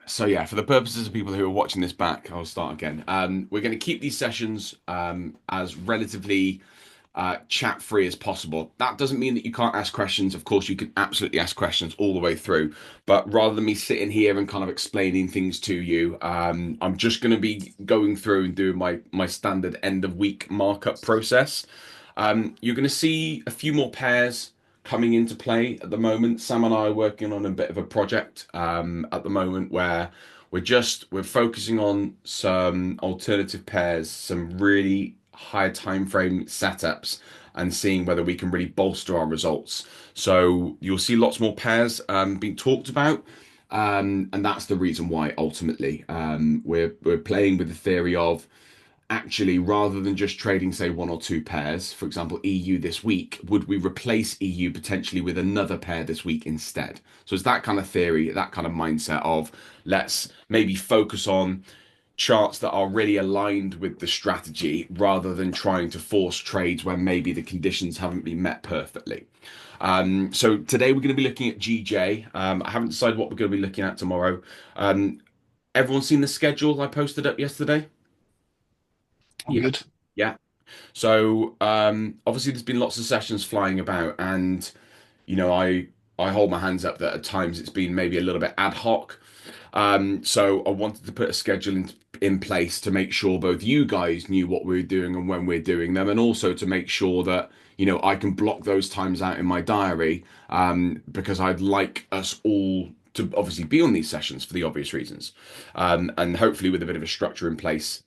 So yeah, for the purposes of people who are watching this back, I'll start again. We're going to keep these sessions as relatively chat free as possible. That doesn't mean that you can't ask questions. Of course, you can absolutely ask questions all the way through. But rather than me sitting here and kind of explaining things to you, I'm just going to be going through and doing my standard end of week markup process. You're going to see a few more pairs coming into play at the moment. Sam and I are working on a bit of a project at the moment where we're focusing on some alternative pairs, some really high time frame setups, and seeing whether we can really bolster our results. So you'll see lots more pairs being talked about. And that's the reason why ultimately we're playing with the theory of actually, rather than just trading, say, one or two pairs, for example, EU this week, would we replace EU potentially with another pair this week instead? So it's that kind of theory, that kind of mindset of let's maybe focus on charts that are really aligned with the strategy rather than trying to force trades where maybe the conditions haven't been met perfectly. So today we're going to be looking at GJ. I haven't decided what we're going to be looking at tomorrow. Um, Everyone seen the schedule I posted up yesterday? All Yeah. good. Yeah. So obviously there's been lots of sessions flying about, and I hold my hands up that at times it's been maybe a little bit ad hoc. So I wanted to put a schedule in place to make sure both you guys knew what we were doing and when we're doing them, and also to make sure that I can block those times out in my diary because I'd like us all to obviously be on these sessions for the obvious reasons, and hopefully with a bit of a structure in place,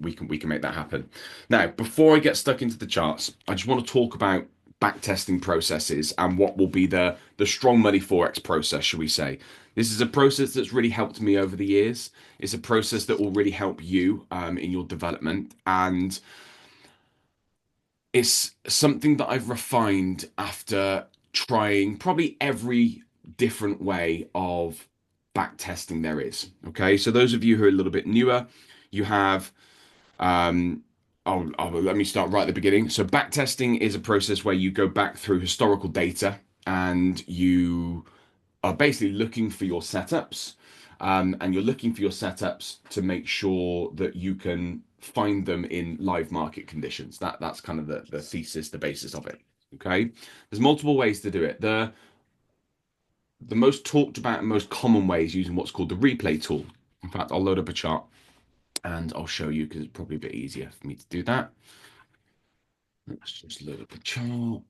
we can make that happen. Now, before I get stuck into the charts, I just want to talk about backtesting processes and what will be the strong money forex process, shall we say? This is a process that's really helped me over the years. It's a process that will really help you in your development, and it's something that I've refined after trying probably every different way of back testing there is. Okay, so those of you who are a little bit newer, you have let me start right at the beginning. So back testing is a process where you go back through historical data and you are basically looking for your setups, and you're looking for your setups to make sure that you can find them in live market conditions. That's kind of the thesis, the basis of it. Okay, there's multiple ways to do it. The most talked about and most common way is using what's called the replay tool. In fact, I'll load up a chart and I'll show you because it's probably a bit easier for me to do that. Let's just load up a chart.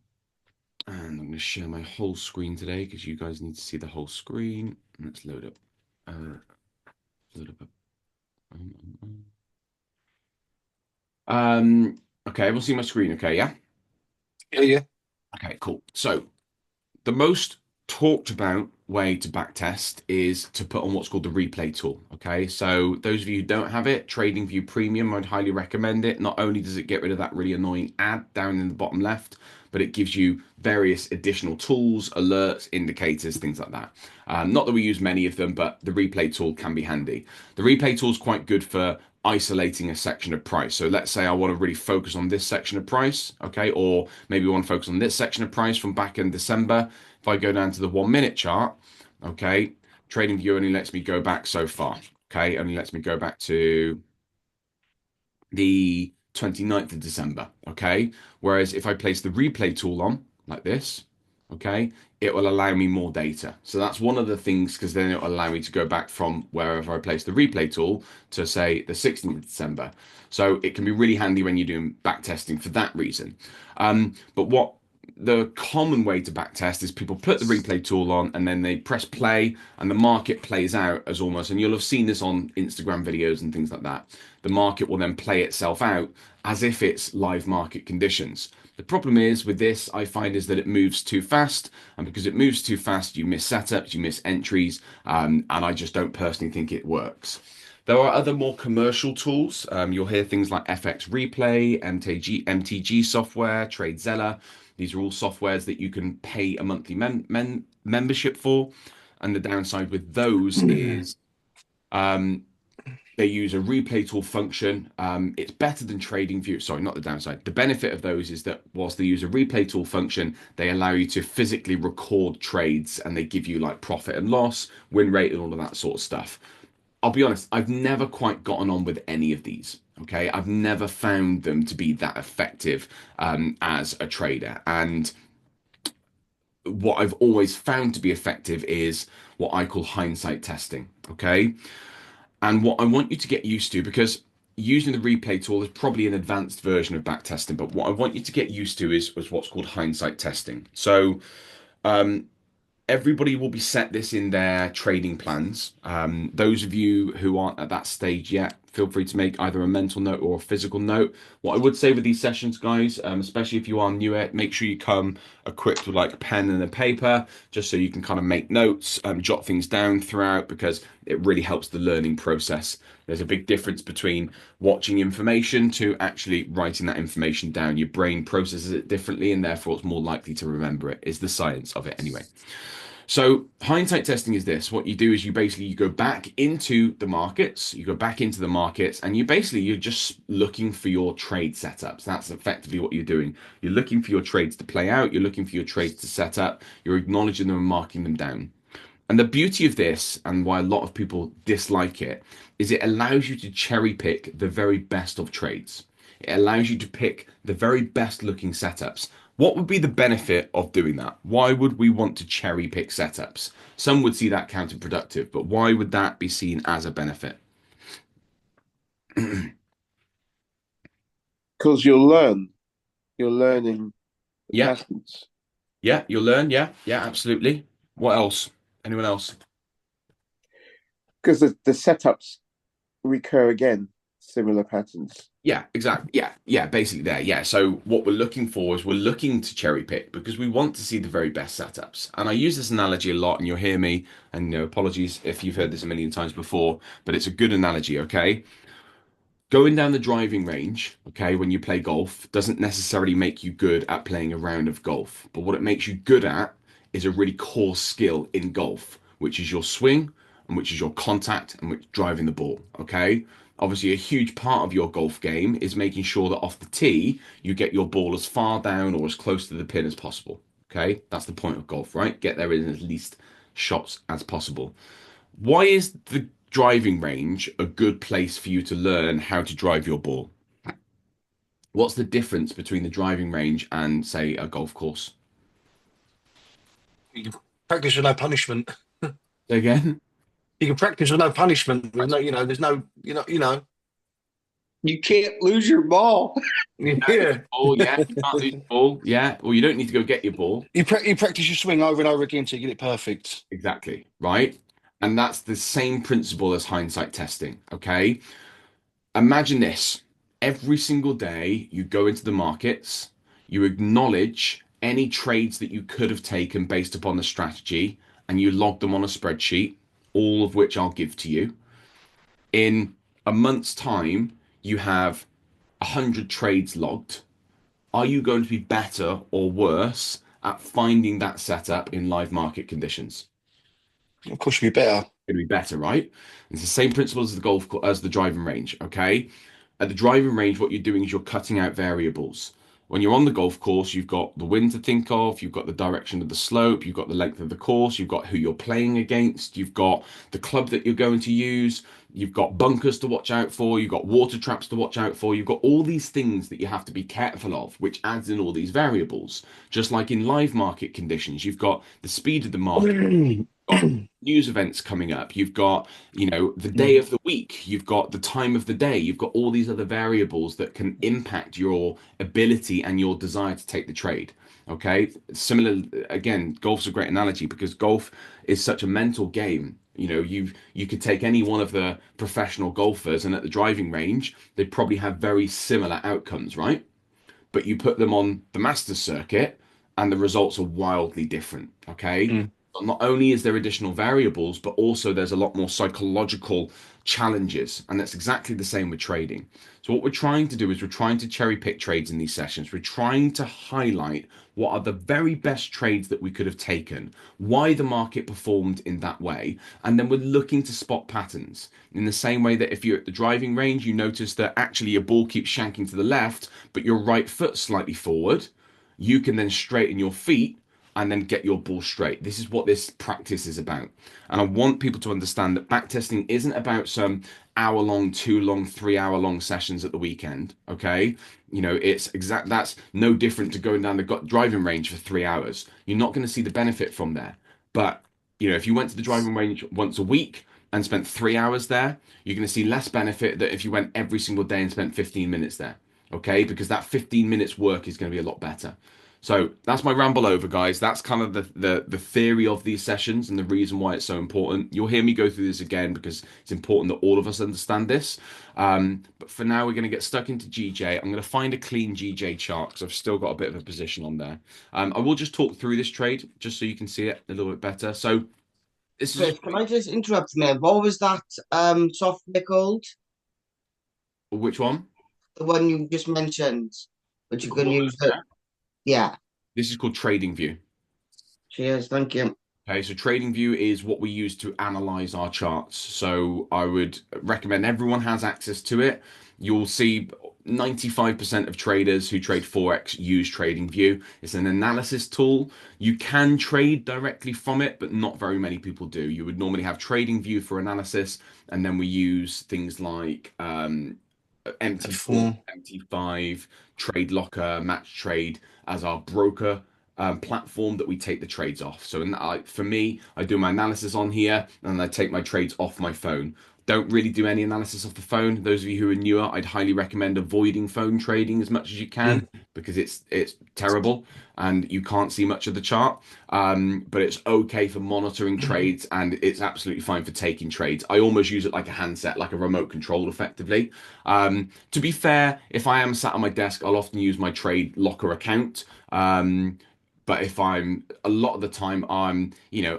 And I'm going to share my whole screen today because you guys need to see the whole screen. Let's load up. Load up. Um, um, okay, everyone see my screen. Okay, yeah. Yeah, yeah. Okay, cool. So the most talked about way to backtest is to put on what's called the replay tool. Okay, so those of you who don't have it, TradingView Premium, I'd highly recommend it. Not only does it get rid of that really annoying ad down in the bottom left, but it gives you various additional tools, alerts, indicators, things like that. Not that we use many of them, but the replay tool can be handy. The replay tool is quite good for isolating a section of price. So let's say I want to really focus on this section of price, okay, or maybe we want to focus on this section of price from back in December. If I go down to the 1 minute chart, okay, TradingView only lets me go back so far, okay, only lets me go back to the 29th of December, okay? Whereas if I place the replay tool on like this, okay, it will allow me more data. So that's one of the things because then it will allow me to go back from wherever I place the replay tool to say the 16th of December. So it can be really handy when you're doing back testing for that reason. But what the common way to backtest is people put the replay tool on and then they press play and the market plays out as almost, and you'll have seen this on Instagram videos and things like that. The market will then play itself out as if it's live market conditions. The problem is with this, I find, is that it moves too fast, and because it moves too fast, you miss setups, you miss entries, and I just don't personally think it works. There are other more commercial tools. You'll hear things like FX Replay, MTG software, TradeZella. These are all softwares that you can pay a monthly membership for. And the downside with those is um, they use a replay tool function. It's better than TradingView. Sorry, not the downside. The benefit of those is that whilst they use a replay tool function, they allow you to physically record trades and they give you like profit and loss, win rate, and all of that sort of stuff. I'll be honest, I've never quite gotten on with any of these. Okay, I've never found them to be that effective as a trader. And what I've always found to be effective is what I call hindsight testing. Okay, and what I want you to get used to, because using the replay tool is probably an advanced version of back testing, but what I want you to get used to is what's called hindsight testing. So everybody will be set this in their trading plans. Those of you who aren't at that stage yet, feel free to make either a mental note or a physical note. What I would say with these sessions, guys, especially if you are new at, make sure you come equipped with like a pen and a paper, just so you can kind of make notes, jot things down throughout, because it really helps the learning process. There's a big difference between watching information to actually writing that information down. Your brain processes it differently, and therefore it's more likely to remember it, is the science of it anyway. So hindsight testing is this. What you do is you go back into the markets, and you're just looking for your trade setups. That's effectively what you're doing. You're looking for your trades to play out, you're looking for your trades to set up, you're acknowledging them and marking them down. And the beauty of this, and why a lot of people dislike it, is it allows you to cherry pick the very best of trades. It allows you to pick the very best looking setups. What would be the benefit of doing that? Why would we want to cherry pick setups? Some would see that counterproductive, but why would that be seen as a benefit? Because you'll learn. You're learning the Yeah, patterns. yeah, you'll learn. Yeah, yeah, absolutely. What else? Anyone else? Because the setups recur again, similar patterns. Yeah, exactly. Yeah, yeah, basically there. Yeah. So what we're looking for is we're looking to cherry pick because we want to see the very best setups. And I use this analogy a lot, and you'll hear me. And apologies if you've heard this a million times before, but it's a good analogy. Okay. Going down the driving range, okay, when you play golf, doesn't necessarily make you good at playing a round of golf. But what it makes you good at is a really core skill in golf, which is your swing and which is your contact and which driving the ball, okay? Obviously, a huge part of your golf game is making sure that off the tee, you get your ball as far down or as close to the pin as possible, okay? That's the point of golf, right? Get there in as least shots as possible. Why is the driving range a good place for you to learn how to drive your ball? What's the difference between the driving range and, say, a golf course? You can practice with no punishment. Say again? You can practice with no punishment. There's no, there's no, You can't lose your ball. yeah. Oh, yeah, you can't lose the ball. Yeah, well, you don't need to go get your ball. You practice your swing over and over again to get it perfect. Exactly, right? And that's the same principle as hindsight testing, okay? Imagine this. Every single day you go into the markets, you acknowledge any trades that you could have taken based upon the strategy, and you log them on a spreadsheet, all of which I'll give to you. In a month's time, you have 100 trades logged. Are you going to be better or worse at finding that setup in live market conditions? Of course, you'd be better. Going to be better, right? It's the same principle as as the driving range. Okay, at the driving range, what you're doing is you're cutting out variables. When you're on the golf course, you've got the wind to think of, you've got the direction of the slope, you've got the length of the course, you've got who you're playing against, you've got the club that you're going to use, you've got bunkers to watch out for, you've got water traps to watch out for, you've got all these things that you have to be careful of, which adds in all these variables. Just like in live market conditions, you've got the speed of the market, got news events coming up. You've got, the day of the week. You've got the time of the day. You've got all these other variables that can impact your ability and your desire to take the trade. Okay. Similar, again, golf's a great analogy because golf is such a mental game. You could take any one of the professional golfers and at the driving range, they probably have very similar outcomes, right? But you put them on the Masters circuit and the results are wildly different. Okay. Mm. But not only is there additional variables, but also there's a lot more psychological challenges. And that's exactly the same with trading. So what we're trying to do is we're trying to cherry pick trades in these sessions. We're trying to highlight what are the very best trades that we could have taken, why the market performed in that way, and then we're looking to spot patterns. In the same way that if you're at the driving range, you notice that actually your ball keeps shanking to the left, but your right foot slightly forward, you can then straighten your feet and then get your ball straight. This is what this practice is about. And I want people to understand that backtesting isn't about some hour long, 2 long, 3 hour long sessions at the weekend. Okay. That's no different to going down the driving range for 3 hours. You're not going to see the benefit from there. But, if you went to the driving range once a week and spent 3 hours there, you're going to see less benefit that if you went every single day and spent 15 minutes there. Okay. Because that 15 minutes work is going to be a lot better. So that's my ramble over, guys. That's kind of the theory of these sessions and the reason why it's so important. You'll hear me go through this again because it's important that all of us understand this. But for now, we're going to get stuck into GJ. I'm going to find a clean GJ chart because I've still got a bit of a position on there. I will just talk through this trade just so you can see it a little bit better. So this is Chris, can I just interrupt you, man? What was that software called? which one? The one you just mentioned, which The you can call use it. Yeah. This is called Trading View. Cheers, thank you. Okay, so TradingView is what we use to analyze our charts. So I would recommend everyone has access to it. You'll see 95% of traders who trade Forex use TradingView. It's an analysis tool. You can trade directly from it, but not very many people do. You would normally have TradingView for analysis, and then we use things like MT4, MT5, Trade Locker, Match Trade as our broker platform that we take the trades off. So for me, I do my analysis on here and I take my trades off my phone. Don't really do any analysis off the phone. Those of you who are newer, I'd highly recommend avoiding phone trading as much as you can because it's terrible and you can't see much of the chart. But it's okay for monitoring trades and it's absolutely fine for taking trades. I almost use it like a handset, like a remote control, effectively. To be fair, if I am sat on my desk, I'll often use my trade locker account. But if I'm a lot of the time, I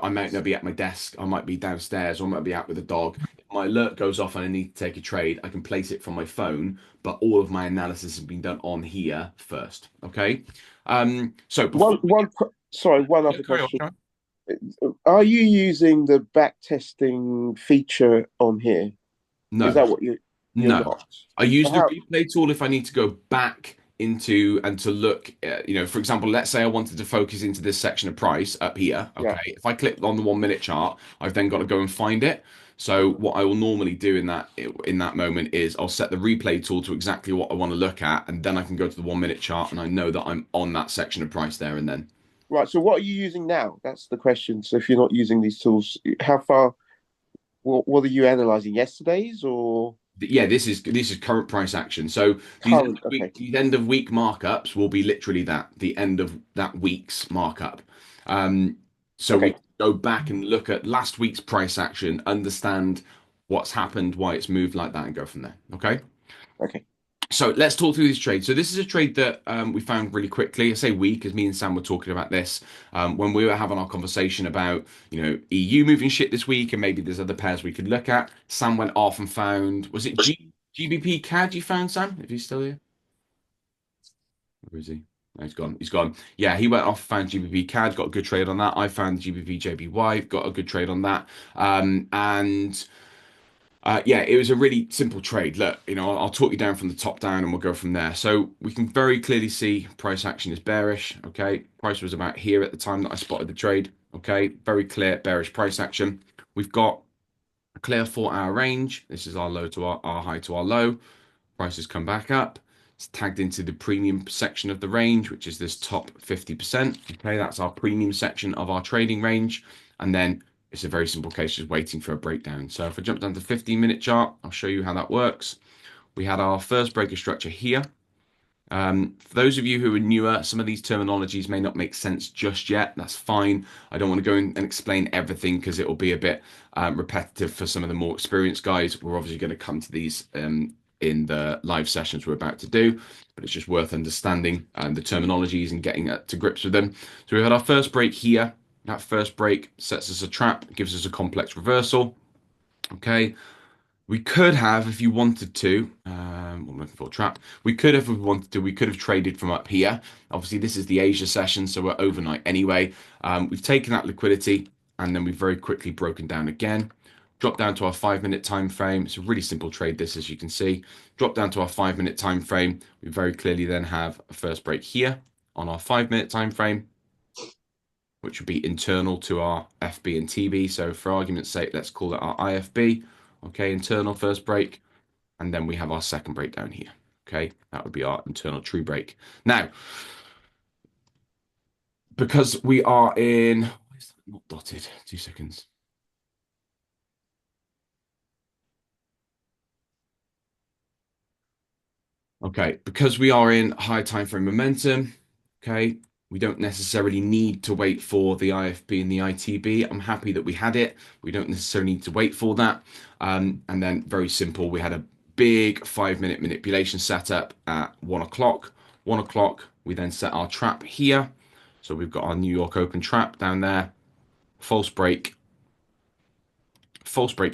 might not be at my desk, I might be downstairs, or I might be out with a dog. If my alert goes off and I need to take a trade, I can place it from my phone, but all of my analysis has been done on here first. Okay. So before One other carry on, question. carry on. Are you using the back testing feature on here? No, Is that what you're no. not? I use the How- replay tool if I need to go back into and to look for example, let's say I wanted to focus into this section of price up here. Okay. Yeah. If I click on the 1 minute chart, I've then got to go and find it. So what I will normally do in that moment is I'll set the replay tool to exactly what I want to look at, and then I can go to the 1 minute chart and I know that I'm on that section of price there and then. Right. So what are you using now? That's the question. So if you're not using these tools, how far? What are you analyzing? Yesterday's or Yeah, this is current price action. So current? Okay. these end of week markups will be literally the end of that week's markup. So we Okay. go back and look at last week's price action, understand what's happened, why it's moved like that, and go from there. Okay. Okay. So let's talk through this trade. So this is a trade that we found really quickly. I say we because me and Sam were talking about this when we were having our conversation about EU moving shit this week and maybe there's other pairs we could look at. Sam went off and found, was it GBP you found, Sam? If he's still here, where is he? No, he's gone. He's gone. Yeah, he went off, found GBP got a good trade on that. I found GBPJPY, got a good trade on that. Yeah, it was a really simple trade. Look, I'll talk you down from the top down and we'll go from there. So we can very clearly see price action is bearish. Okay. Price was about here at the time that I spotted the trade. Okay. Very clear bearish price action. We've got a clear 4 hour range. This is our low to our high to our low. Price has come back up. It's tagged into the premium section of the range, which is this top 50%. Okay. That's our premium section of our trading range. And then it's a very simple case, just waiting for a breakdown. So if I jump down to 15-minute chart, I'll show you how that works. We had our first breaker structure here. For those of you who are newer, some of these terminologies may not make sense just yet. That's fine. I don't want to go in and explain everything because it will be a bit repetitive for some of the more experienced guys. We're obviously going to come to these in the live sessions we're about to do, but it's just worth understanding the terminologies and getting to grips with them. So we had our first break here. That first break sets us a trap, gives us a complex reversal. Okay. We could have, if you wanted to, I'm looking for a trap. We could have, if we wanted to, we could have traded from up here. Obviously, this is the Asia session, so we're overnight anyway. We've taken that liquidity and then we've very quickly broken down again. Drop down to our 5 minute time frame. It's a really simple trade, this, as you can see. Drop down to our 5 minute time frame. We very clearly then have a first break here on our 5 minute time frame. which would be internal to our FB and TB. So for argument's sake, let's call it our IFB. Okay, internal first break. And then we have our second break down here. Okay, that would be our internal true break. Now, because we are in, why is that not dotted? 2 seconds. Okay, because we are in high time frame momentum, okay, we don't necessarily need to wait for the IFB and the ITB. I'm happy that we had it. We don't necessarily need to wait for that. And then very simple, we had a big 5-minute manipulation setup at 1 o'clock. 1 o'clock, we then set our trap here. So we've got our New York Open trap down there. False break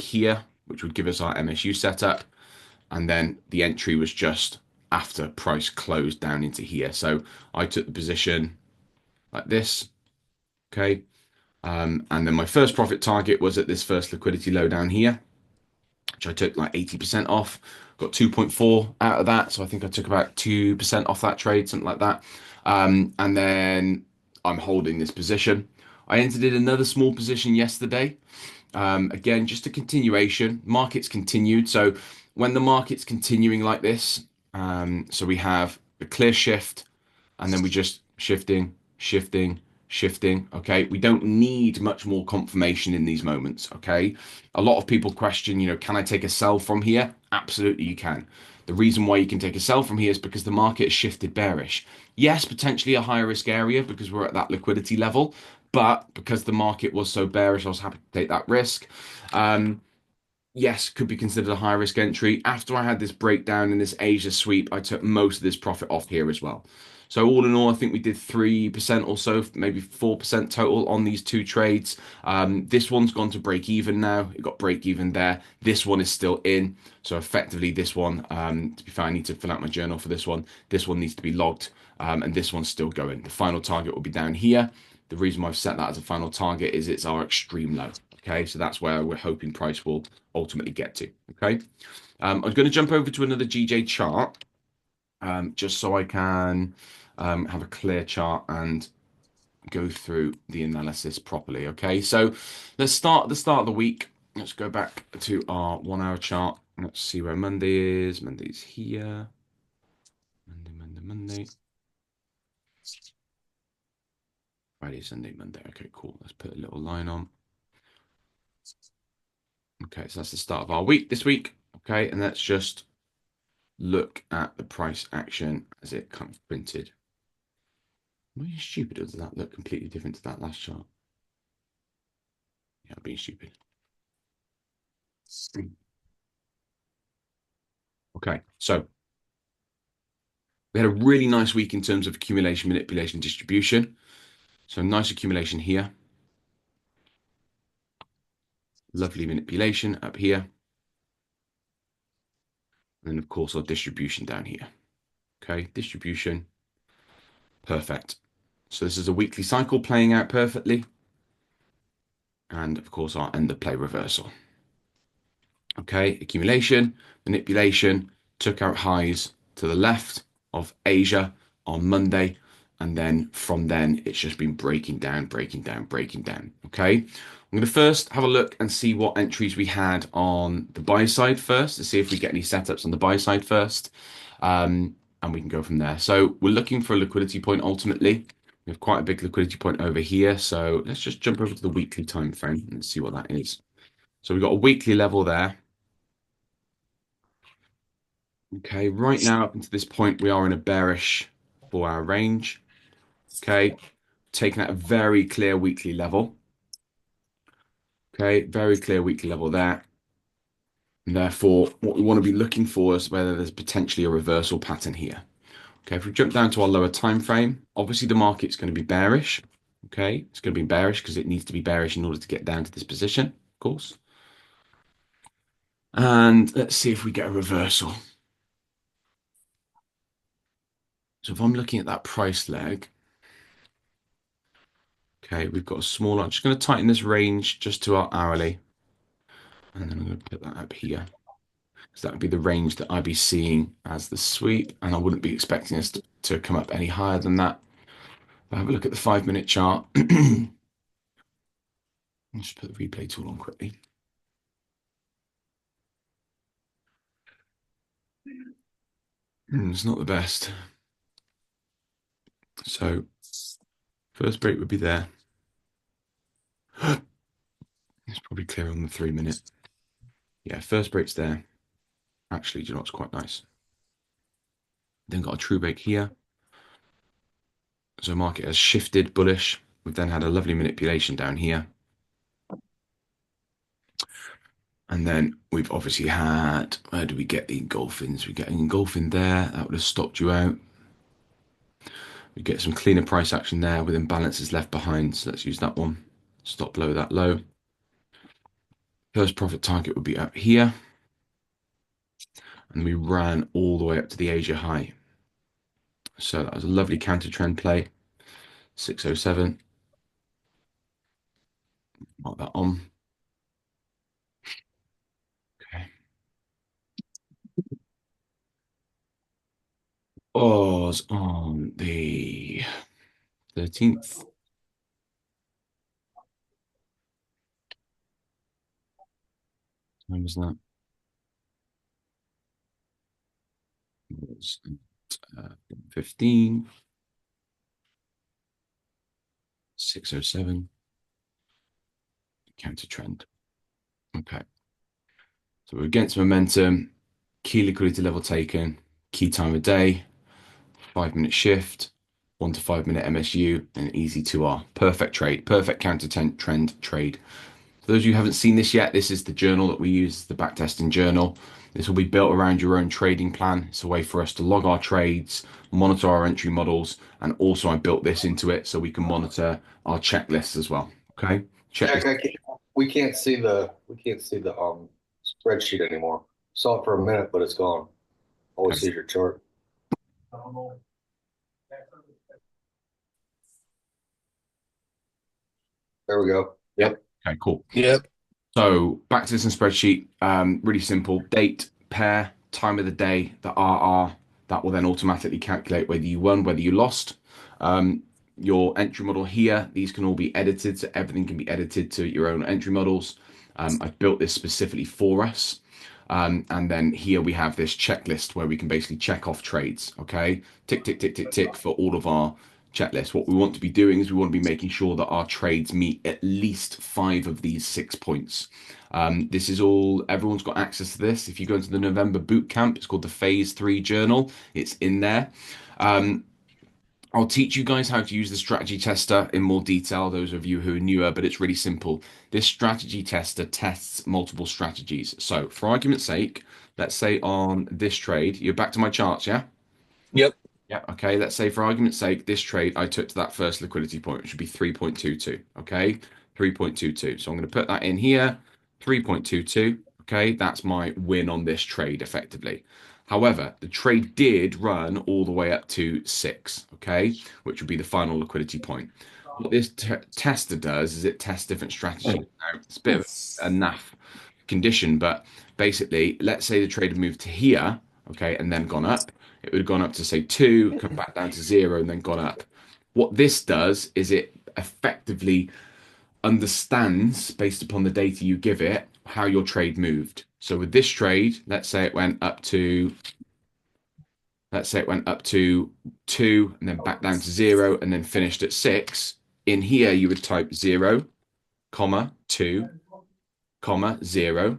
here, which would give us our MSU setup. And then the entry was just after price closed down into here. So I took the position like this, okay? And then my first profit target was at this first liquidity low down here, which I took like 80% off, got 2.4 out of that. So I think I took about 2% off that trade, something like that. And then I'm holding this position. I entered in another small position yesterday. Again, just a continuation. Market's continued. So when the market's continuing like this, so we have a clear shift, and then we just shifting, shifting, shifting. Okay, we don't need much more confirmation in these moments. Okay, a lot of people question, can I take a sell from here? Absolutely, you can. The reason why you can take a sell from here is because the market has shifted bearish. Yes, potentially a higher risk area because we're at that liquidity level, but because the market was so bearish, I was happy to take that risk. Yes, could be considered a high risk entry. After I had this breakdown in this Asia sweep, I took most of this profit off here as well. So all in all, I think we did 3% or so, maybe 4% total on these two trades. This one's gone to break even now. It got break even there. This one is still in. So effectively this one, to be fair, I need to fill out my journal for this one. This one needs to be logged, and this one's still going. The final target will be down here. The reason why I've set that as a final target is it's our extreme low. Okay, so that's where we're hoping price will ultimately get to. Okay, I'm going to jump over to another GJ chart, just so I can have a clear chart and go through the analysis properly. Okay, so let's start at the start of the week. Let's go back to our 1 hour chart. Let's see where Monday is. Monday's here. Monday. Friday, Sunday, Monday. Okay, cool. Let's put a little line on. Okay, so that's the start of our week this week. Okay, and let's just look at the price action as it kind of printed. Am I being stupid, or does that look completely different to that last chart? Yeah, I'm being stupid. Okay, so we had a really nice week in terms of accumulation, manipulation, distribution. So nice accumulation here. Lovely manipulation up here. And then, of course, our distribution down here. Okay, distribution. Perfect. So this is a weekly cycle playing out perfectly. And, of course, our end of play reversal. Okay, accumulation, manipulation, took out highs to the left of Asia on Monday. And then from then, it's just been breaking down, breaking down, breaking down. Okay, I'm going to first have a look and see what entries we had on the buy side first, to see if we get any setups on the buy side first. And we can go from there. So we're looking for a liquidity point ultimately. We have quite a big liquidity point over here. So let's just jump over to the weekly time frame and see what that is. So we've got a weekly level there. Okay, right now up until this point, we are in a bearish 4-hour range. Okay, taking out a very clear weekly level. Okay, very clear weekly level there. And therefore, what we want to be looking for is whether there's potentially a reversal pattern here. Okay, if we jump down to our lower time frame, obviously the market's going to be bearish. Okay, it's going to be bearish because it needs to be bearish in order to get down to this position, of course. And let's see if we get a reversal. So if I'm looking at that price leg, okay, we've got a smaller. I'm just going to tighten this range just to our hourly. And then I'm going to put that up here. So that would be the range that I'd be seeing as the sweep. And I wouldn't be expecting us to come up any higher than that. But have a look at the 5-minute chart. I'll just put the replay tool on quickly. It's not the best. So first break would be there. It's probably clear on the 3 minute. Yeah, first break's there. Actually, do you know what's quite nice? Then got a true break here. So market has shifted bullish. We've then had a lovely manipulation down here. And then we've obviously had, where do we get the engulfings? We get an engulfing there. That would have stopped you out. We get some cleaner price action there with imbalances left behind. So let's use that one. Stop below that low. First profit target would be up here. And we ran all the way up to the Asia high. So that was a lovely counter trend play. 607. Mark that on. Okay. Oz on the 13th. When was that? It was 15. 607. Counter trend. Okay. So we're against momentum. Key liquidity level taken. Key time of day. 5 minute shift. 1 to 5 minute MSU and easy 2R. Perfect trade. Perfect counter trend trade. For those of you who haven't seen this yet, this is the journal that we use, the backtesting journal. This will be built around your own trading plan. It's a way for us to log our trades, monitor our entry models, and also I built this into it so we can monitor our checklists as well. Okay. Jack, we can't see the spreadsheet anymore. Saw it for a minute, but it's gone. Always Okay. sees your chart. There we go. Yep. Okay, cool. Yep. So back to this in spreadsheet, really simple. Date, pair, time of the day, the RR. That will then automatically calculate whether you won, whether you lost. Your entry model here, these can all be edited. So everything can be edited to your own entry models. I've built this specifically for us. And then here we have this checklist where we can basically check off trades. Okay. Tick, tick, tick, tick, tick for all of our checklist. What we want to be doing is we want to be making sure that our trades meet at least 5 of these 6 points. This is all, everyone's got access to this. If you go into the November boot camp, it's called the Phase 3 journal. It's in there. I'll teach you guys how to use the strategy tester in more detail, those of you who are newer, but it's really simple. This strategy tester tests multiple strategies. So for argument's sake, let's say on this trade, you're back to my charts, yeah? Yep. Yeah, okay. Let's say for argument's sake, this trade I took to that first liquidity point, which would be 3.22. Okay, 3.22. So I'm going to put that in here, 3.22. Okay, that's my win on this trade effectively. However, the trade did run all the way up to 6, okay, which would be the final liquidity point. What this tester does is it tests different strategies. Now, it's a bit of a naff condition, but basically, let's say the trade had moved to here, okay, and then gone up. It would have gone up to say 2, come back down to 0, and then gone up. What this does is it effectively understands, based upon the data you give it, how your trade moved. So with this trade, let's say it went up to 2 and then back down to 0 and then finished at 6. In here, you would type 0, 2, 0,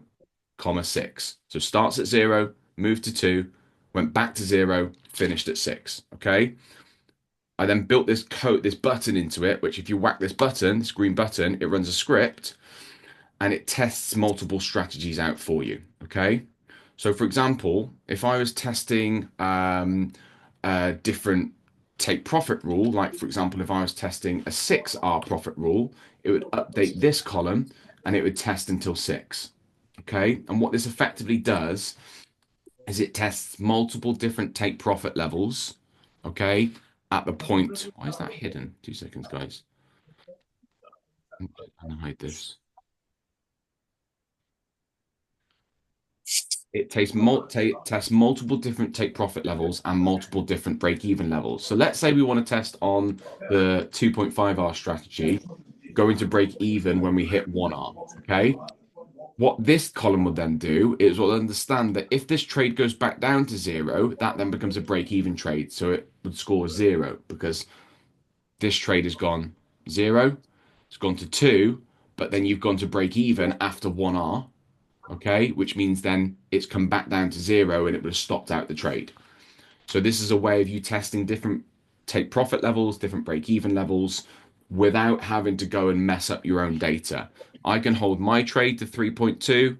6. So starts at 0, moved to 2, went back to 0, finished at 6. Okay. I then built this button into it, which if you whack this button, this green button, it runs a script and it tests multiple strategies out for you. Okay. So for example, if I was testing a different take profit rule, like for example, if I was testing a 6R profit rule, it would update this column and it would test until 6. Okay. And what this effectively does is it tests multiple different take profit levels. Okay. At the point, why is that hidden? 2 seconds, guys. I'm going to hide this. It tests multiple different take profit levels and multiple different break even levels. So let's say we want to test on the 2.5R strategy. going to break even when we hit 1R. Okay. What this column will then do is we'll understand that if this trade goes back down to 0, that then becomes a break-even trade. So it would score 0 because this trade has gone 0, it's gone to 2, but then you've gone to break even after 1R, okay? Which means then it's come back down to 0 and it would have stopped out the trade. So this is a way of you testing different take profit levels, different break-even levels without having to go and mess up your own data. I can hold my trade to 3.2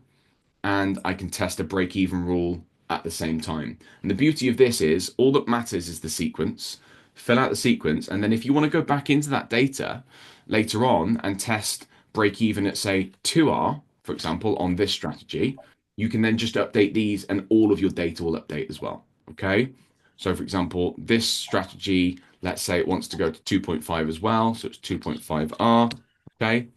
and I can test a break even rule at the same time. And the beauty of this is all that matters is the sequence. Fill out the sequence, and then if you want to go back into that data later on and test break even at say 2R, for example, on this strategy, you can then just update these and all of your data will update as well. Okay. So for example, this strategy, let's say it wants to go to 2.5 as well. So it's 2.5R. Okay.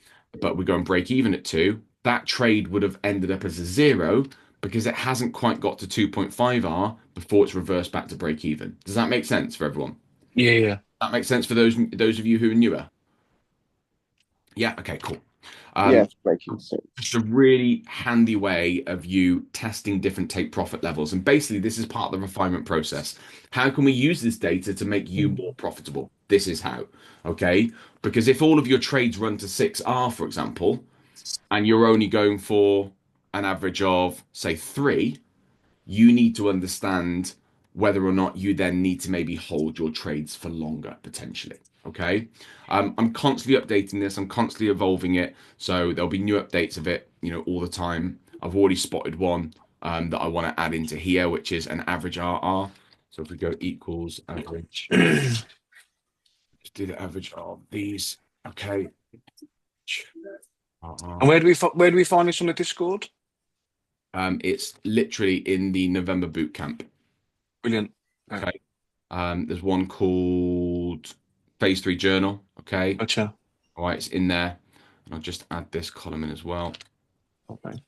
But we go and break even at 2. That trade would have ended up as a 0 because it hasn't quite got to 2.5R before it's reversed back to break even. Does that make sense for everyone? Yeah. That makes sense for those of you who are newer. Yeah. Okay. Cool. Yeah, it's making sense. Just a really handy way of you testing different take profit levels, and basically this is part of the refinement process. How can we use this data to make you more profitable? This is how. Okay. Because if all of your trades run to 6R, for example, and you're only going for an average of say 3, you need to understand whether or not you then need to maybe hold your trades for longer potentially. Okay. I'm constantly updating this. I'm constantly evolving it. So there'll be new updates of it, all the time. I've already spotted one that I want to add into here, which is an average RR. So if we go equals average, just do the average of these. Okay. And where do we find this on the Discord? It's literally in the November boot camp. Brilliant. Okay. There's one called Phase 3 Journal. Okay. Gotcha. All right, it's in there. And I'll just add this column in as well. Okay.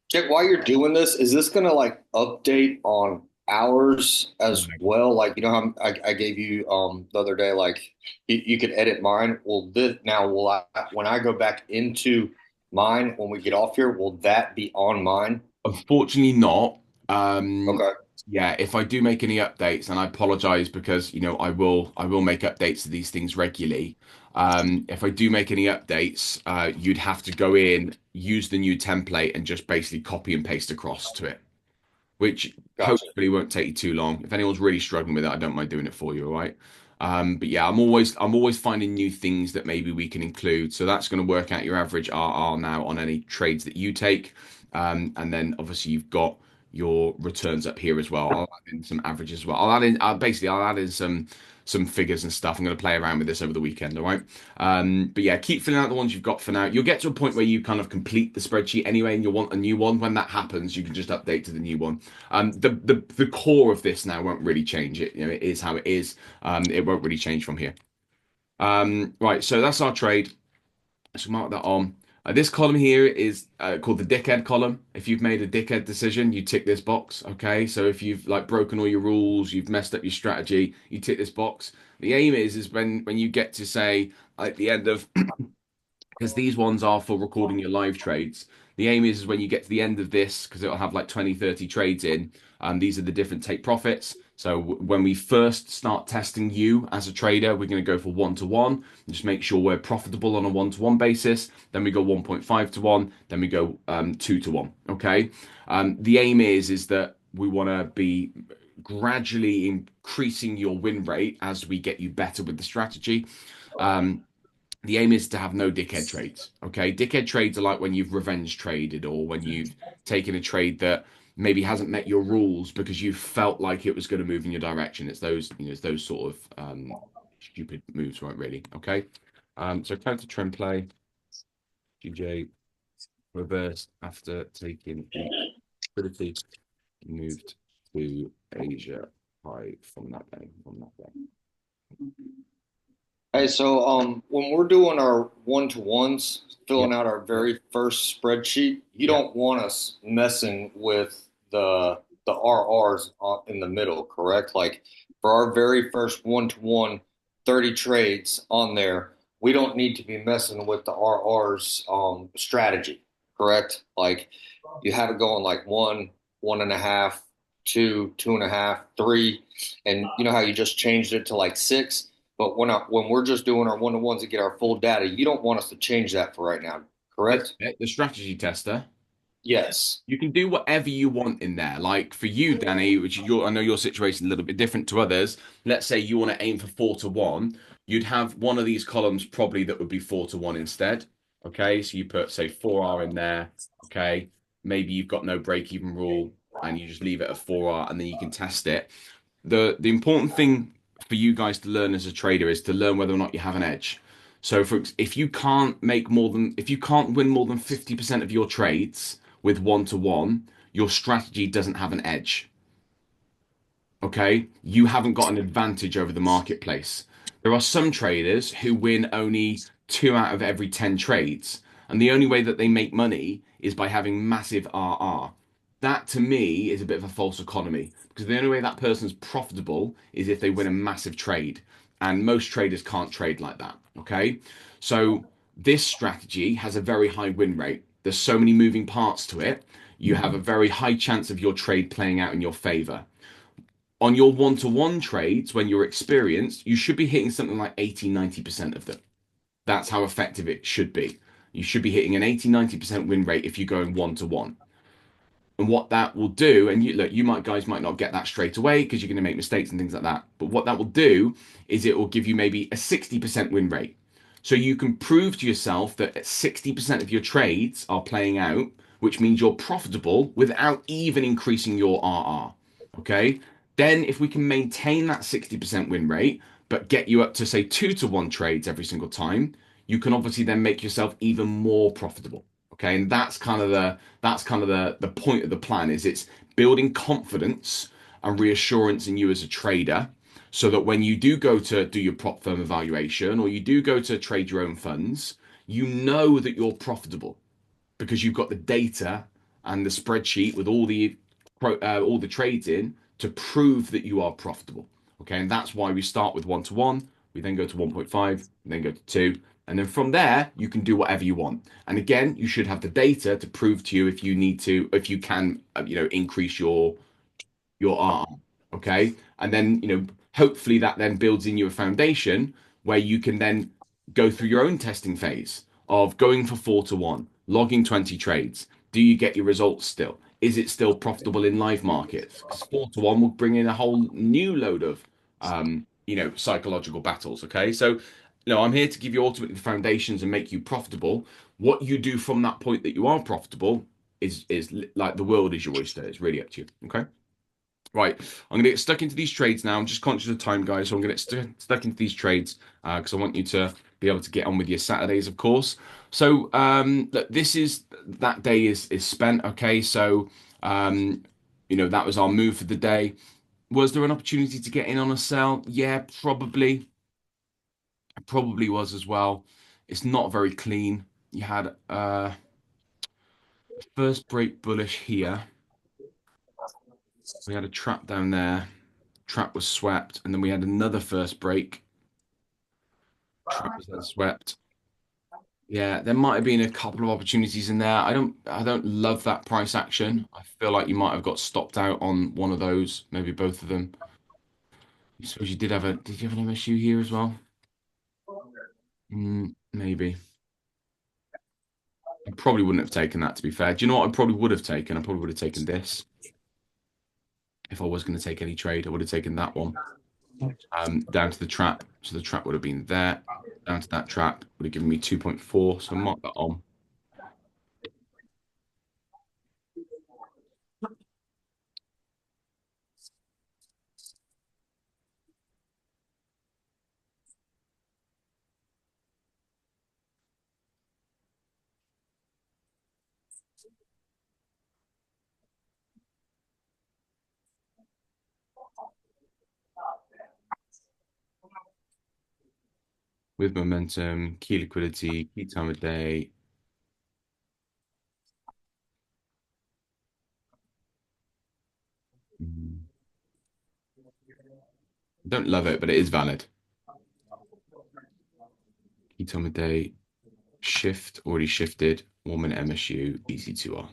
Jack, while you're doing this, is this gonna like update on hours as well? Like, you know how I gave you the other day, like you could edit mine. Will I, when I go back into mine when we get off here, will that be on mine? Unfortunately, not. Okay. Yeah, if I do make any updates, and I apologize because I will make updates to these things regularly. If I do make any updates, you'd have to go in, use the new template, and just basically copy and paste across to it, which Gotcha. hopefully won't take you too long. If anyone's really struggling with it, I don't mind doing it for you, all right? But yeah, I'm always finding new things that maybe we can include. So that's going to work out your average RR now on any trades that you take. And then obviously you've got your returns up here as well. I'll add in some averages as well. I'll add in some figures and stuff. I'm going to play around with this over the weekend, all right? But yeah, keep filling out the ones you've got for now. You'll get to a point where you kind of complete the spreadsheet anyway, and you'll want a new one. When that happens, you can just update to the new one. The core of this now won't really change. It is how it is. It won't really change from here. Right, so that's our trade. Let's mark that on. This column here is called the dickhead column. If you've made a dickhead decision, you tick this box. Okay, so if you've like broken all your rules, you've messed up your strategy, you tick this box. The aim is when you get to say at the end of because these ones are for recording your live trades. The aim is when you get to the end of this, because it'll have like 20, 30 trades in, these are the different take profits. So when we first start testing you as a trader, we're going to go for 1-to-1, just make sure we're profitable on a 1-to-1 basis. Then we go 1.5-to-1, then we go 2-to-1. Okay. The aim is that we want to be gradually increasing your win rate as we get you better with the strategy. The aim is to have no dickhead trades. Okay. Dickhead trades are like when you've revenge traded or when you've taken a trade that maybe hasn't met your rules because you felt like it was going to move in your direction. It's those sort of stupid moves, right? Really. Okay. So counter trend play, GJ reversed after taking liquidity, moved to Asia high from that day. Hey, so when we're doing our one-to-ones, filling Yeah. out our very first spreadsheet, you Yeah. don't want us messing with the the RRs in the middle, correct? Like for our very first 1-to-1 30 trades on there, we don't need to be messing with the RRs strategy, correct? Like you have it going like 1.5, 2.5, 3, and you know how you just changed it to like 6. But when we're just doing our 1-to-1s to get our full data, you don't want us to change that for right now, correct? The strategy tester. Yes. You can do whatever you want in there. Like for you, Danny, which is I know your situation a little bit different to others. Let's say you want to aim for 4-to-1. You'd have one of these columns probably that would be 4-to-1 instead. Okay, so you put say 4R in there. Okay, maybe you've got no break-even rule and you just leave it at 4R and then you can test it. The important thing for you guys to learn as a trader is to learn whether or not you have an edge. So if you can't if you can't win more than 50% of your trades with 1-to-1, your strategy doesn't have an edge. Okay? You haven't got an advantage over the marketplace. There are some traders who win only 2 out of every 10 trades, and the only way that they make money is by having massive RR. That to me is a bit of a false economy because the only way that person's profitable is if they win a massive trade, and most traders can't trade like that. Okay? So this strategy has a very high win rate. There's so many moving parts to it. You have a very high chance of your trade playing out in your favor. On your 1-to-1 trades, when you're experienced, you should be hitting something like 80-90% of them. That's how effective it should be. You should be hitting an 80-90% win rate if you're going 1-to-1. And what that will do, and you guys might not get that straight away because you're going to make mistakes and things like that. But what that will do is it will give you maybe a 60% win rate. So you can prove to yourself that 60% of your trades are playing out, which means you're profitable without even increasing your RR. Okay. Then if we can maintain that 60% win rate, but get you up to say 2-to-1 trades every single time, you can obviously then make yourself even more profitable. Okay. And that's kind of the point of the plan is it's building confidence and reassurance in you as a trader so that when you do go to do your prop firm evaluation or you do go to trade your own funds, you know that you're profitable because you've got the data and the spreadsheet with all the trades in to prove that you are profitable. Okay, and that's why we start with 1-to-1, we then go to 1.5, then go to 2, and then from there you can do whatever you want. And again, you should have the data to prove to you if you can, increase your R. Okay, and then hopefully that then builds in you a foundation where you can then go through your own testing phase of going for 4-to-1, logging 20 trades. Do you get your results still? Is it still profitable in live markets? Because 4-to-1 will bring in a whole new load of psychological battles. Okay, so I'm here to give you ultimately the foundations and make you profitable. What you do from that point that you are profitable is like the world is your oyster. It's really up to you. Okay. Right, I'm going to get stuck into these trades now. I'm just conscious of time, guys, so I'm going to get stuck into these trades because I want you to be able to get on with your Saturdays, of course. So, look, that day is spent. Okay, so that was our move for the day. Was there an opportunity to get in on a sell? Yeah, probably was as well. It's not very clean. You had first break bullish here. We had a trap down there. Trap was swept, and then we had another first break. Trap was then swept. Yeah, there might have been a couple of opportunities in there. I don't love that price action. I feel like you might have got stopped out on one of those, maybe both of them. I suppose did you have an MSU here as well? Maybe. I probably wouldn't have taken that, to be fair. Do you know what I probably would have taken? I probably would have taken this. If I was going to take any trade, I would have taken that one. Down to the trap. So the trap would have been there. Down to that trap would have given me 2.4. So mark that on. With momentum, key liquidity, key time of day. Don't love it, but it is valid. Key time of day, shift, already shifted, 1 minute MSU, EC2R. Okay,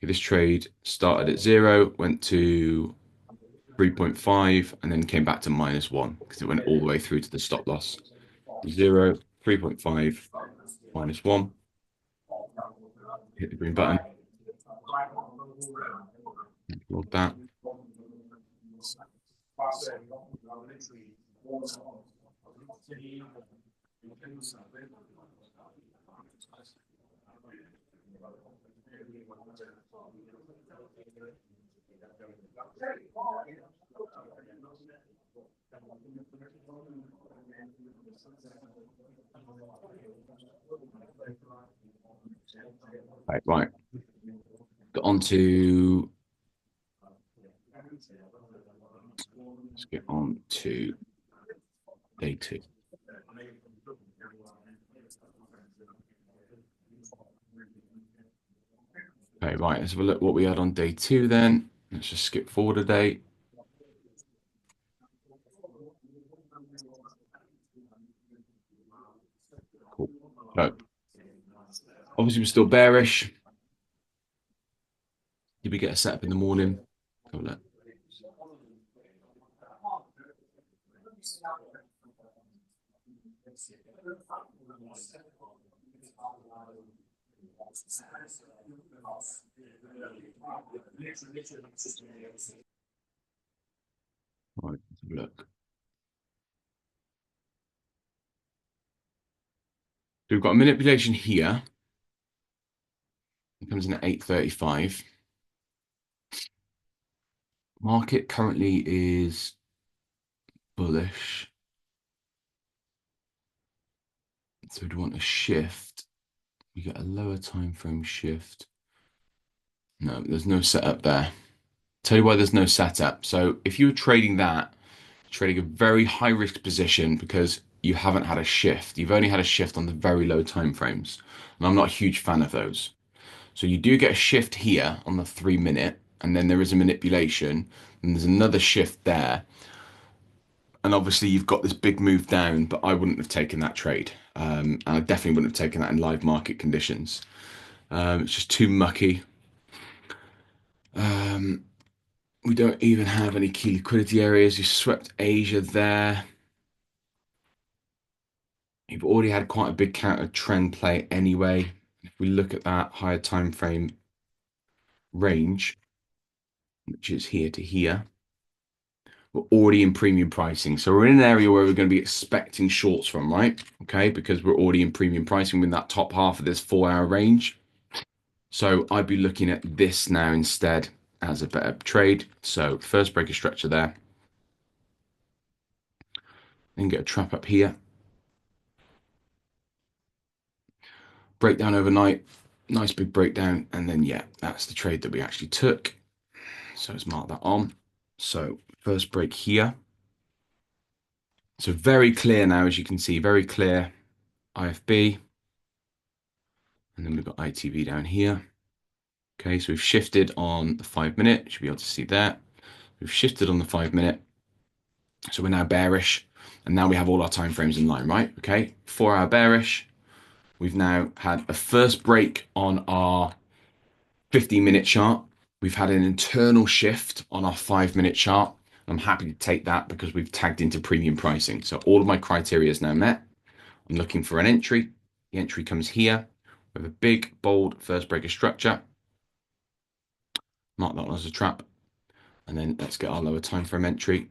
this trade started at 0, went to 3.5, and then came back to -1 because it went all the way through to the stop loss. 0, 3.5, -1. Hit the green button. Log that. Right. Got on to. Let's get on to day 2. Okay, right. Let's have a look what we had on day 2 then. Let's just skip forward a day. Cool. So, obviously, we're still bearish. Did we get a setup in the morning? Have a look. Right, let's have a look. So we've got a manipulation here. It comes in at 8.35. Market currently is bullish. So we'd want a shift. You get a lower time frame shift. No, there's no setup there. Tell you why there's no setup. So if you were trading that, trading a very high risk position because you haven't had a shift. You've only had a shift on the very low time frames. And I'm not a huge fan of those. So you do get a shift here on the 3 minute, and then there is a manipulation, and there's another shift there. And obviously you've got this big move down, but I wouldn't have taken that trade. And I definitely wouldn't have taken that in live market conditions. It's just too mucky. We don't even have any key liquidity areas. You swept Asia there. You've already had quite a big counter trend play anyway. If we look at that higher time frame range, which is here to here, we're already in premium pricing. So we're in an area where we're going to be expecting shorts from, right? Okay, because we're already in premium pricing with that top half of this 4-hour range. So I'd be looking at this now instead as a better trade. So first break a structure there. Then get a trap up here. Breakdown overnight. Nice big breakdown. And then, yeah, that's the trade that we actually took. So let's mark that on. So first break here. So very clear now, as you can see, very clear IFB. And then we've got ITV down here. Okay, so we've shifted on the 5 minute. You should be able to see that. We've shifted on the 5 minute. So we're now bearish. And now we have all our time frames in line, right? Okay, 4-hour bearish. We've now had a first break on our 15-minute chart. We've had an internal shift on our 5-minute chart. I'm happy to take that because we've tagged into premium pricing. So all of my criteria is now met. I'm looking for an entry. The entry comes here. We have a big, bold first breaker structure. Mark that one as a trap. And then let's get our lower time frame entry.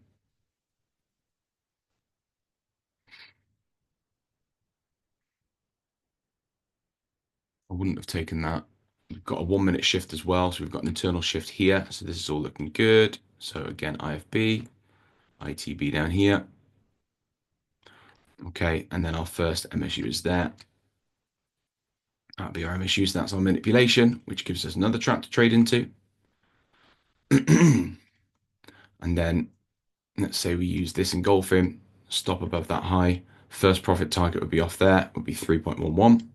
I wouldn't have taken that. We've got a 1-minute shift as well. So we've got an internal shift here. So this is all looking good. So again, IFB, ITB down here. Okay, and then our first MSU is there. That'll be our MSU. So that's our manipulation, which gives us another trap to trade into. And then let's say we use this engulfing, stop above that high. First profit target would be off there, would be 3.11.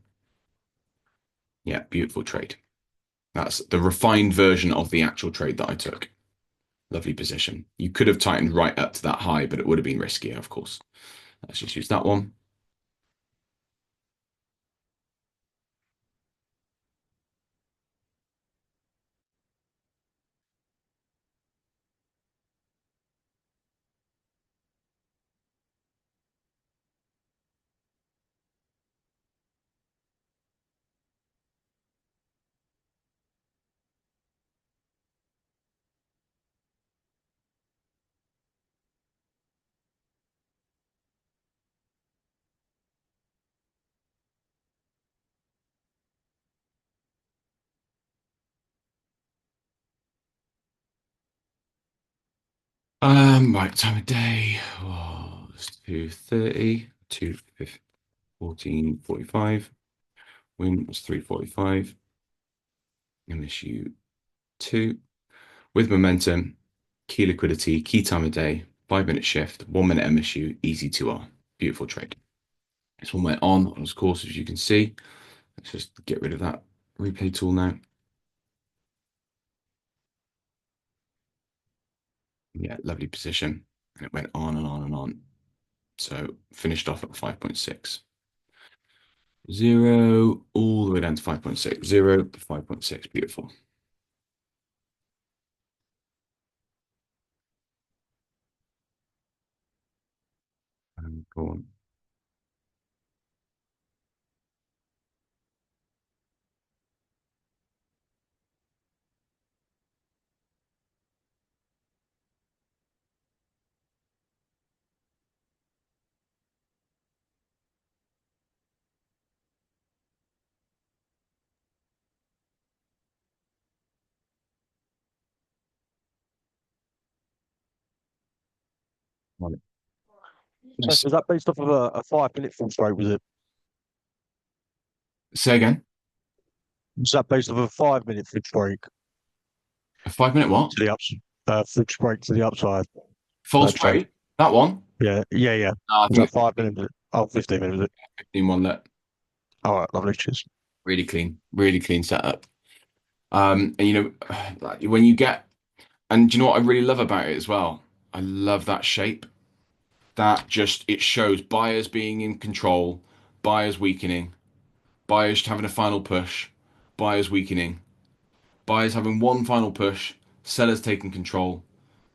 Yeah, beautiful trade. That's the refined version of the actual trade that I took. Lovely position. You could have tightened right up to that high, but it would have been riskier, of course. Let's just use that one. Right, time of day was 2:30, 14:45. Win was 3:45. MSU 2. With momentum, key liquidity, key time of day, 5-minute shift, 1-minute MSU, easy 2R. Beautiful trade. This one went on its course, as you can see. Let's just get rid of that replay tool now. Yeah, lovely position. And it went on and on and on. So finished off at 5.6. 0 all the way down to 5.6. 0 to 5.6. Beautiful. And go on. Right. So was that based off of a 5-minute full strike, was it? Say again. Was that based off of a 5-minute full strike A 5-minute what? to the ups full strike to the upside? False That trade. break. That one. Yeah, yeah, yeah. I Was that think 5 minutes? Oh, 15 minutes, was it? 15-1 let. All right, lovely. Cheers. Really clean setup. And like, when you get, and do you know what I really love about it as well? I love that shape. That just, it shows buyers being in control, buyers weakening, buyers having a final push, buyers weakening, buyers having one final push, sellers taking control,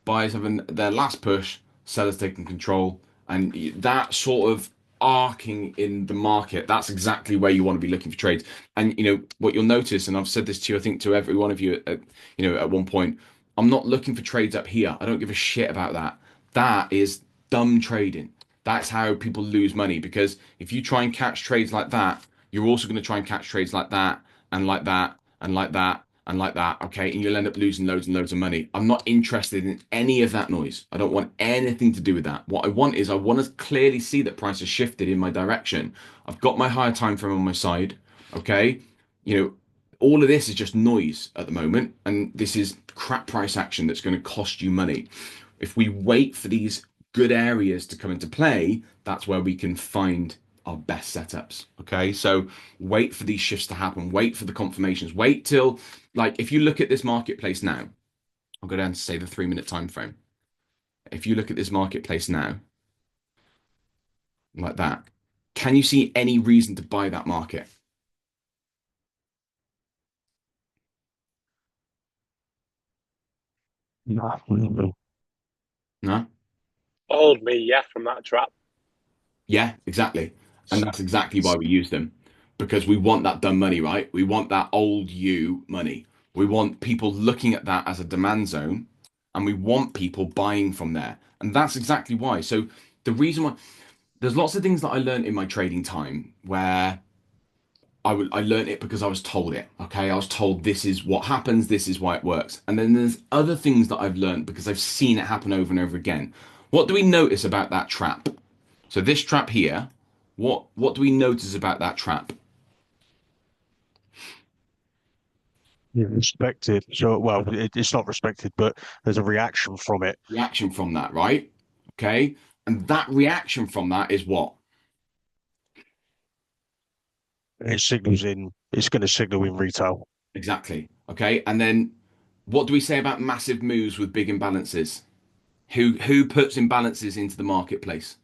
buyers having their last push, sellers taking control, and that sort of arcing in the market, that's exactly where you want to be looking for trades. And what you'll notice, and I've said this to you, I think to every one of you at one point, I'm not looking for trades up here. I don't give a shit about that. That is dumb trading. That's how people lose money, because if you try and catch trades like that, you're also going to try and catch trades like that and like that and like that and like that, okay? And you'll end up losing loads and loads of money. I'm not interested in any of that noise. I don't want anything to do with that. What I want is I want to clearly see that price has shifted in my direction. I've got my higher time frame on my side, okay? All of this is just noise at the moment, and this is crap price action that's going to cost you money. If we wait for these good areas to come into play, that's where we can find our best setups. Okay, so wait for these shifts to happen, wait for the confirmations, wait till, like, if you look at this marketplace now, I'll go down to say the 3-minute time frame. If you look at this marketplace now, like that, can you see any reason to buy that market? No. No? Hold me, yeah, from that trap. Yeah, exactly. And that's exactly why we use them, because we want that dumb money, right? We want that old you money. We want people looking at that as a demand zone, and we want people buying from there. And that's exactly why. So the reason why there's lots of things that I learned in my trading time where I learned it because I was told it. Okay, I was told this is what happens, this is why it works. And then there's other things that I've learned because I've seen it happen over and over again. What do we notice about that trap? So this trap here, what do we notice about that trap? Respected. So, well, it's not respected, but there's a reaction from it. Reaction from that, right? Okay. And that reaction from that is what? It signals in. It's going to signal in retail. Exactly. Okay. And then What do we say about massive moves with big imbalances? Who puts imbalances into the marketplace?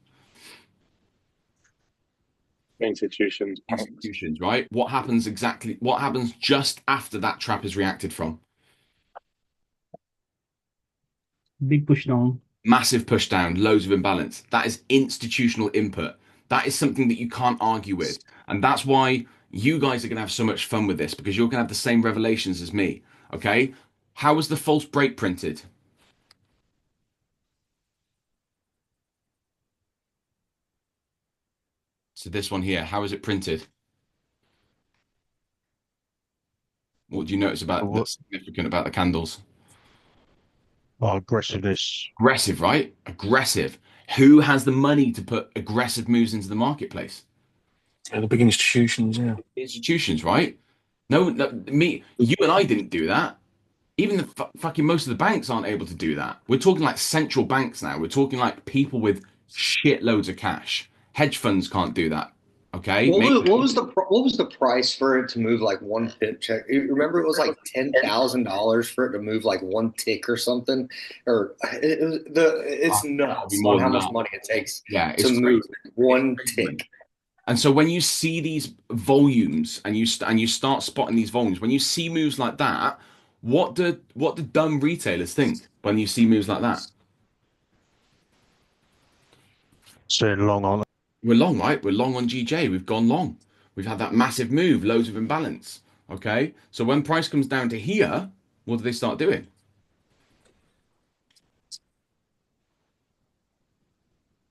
Institutions. Institutions, right? What happens exactly? What happens just after that trap is reacted from? Big push down. Massive push down, loads of imbalance. That is institutional input. That is something that you can't argue with. And that's why you guys are going to have so much fun with this because you're going to have the same revelations as me. Okay. How was the false break printed? So this one here, how is it printed? What do you notice about What that's significant about the candles? aggressiveness? Aggressive, right? Aggressive. Who has the money to put aggressive moves into the marketplace? Yeah, the big institutions, yeah. Institutions, right? No, no, me, you and I didn't do that. Even the fucking most of the banks aren't able to do that. We're talking like central banks now. We're talking like people with shitloads of cash. Hedge funds can't do that. Okay, What was the price for it to move like one pip check? Remember, it was like $10,000 for it to move like one tick or something, or it's It'll be nuts more on how than much that. money it takes Yeah, to it's move crazy. one It's crazy. tick. And so when you see these volumes and you start spotting these volumes, when you see moves like that, what do dumb retailers think when you see moves like that? Staying long on. We're long, right? We're long on GJ. We've gone long. We've had that massive move, loads of imbalance. Okay. So when price comes down to here, what do they start doing?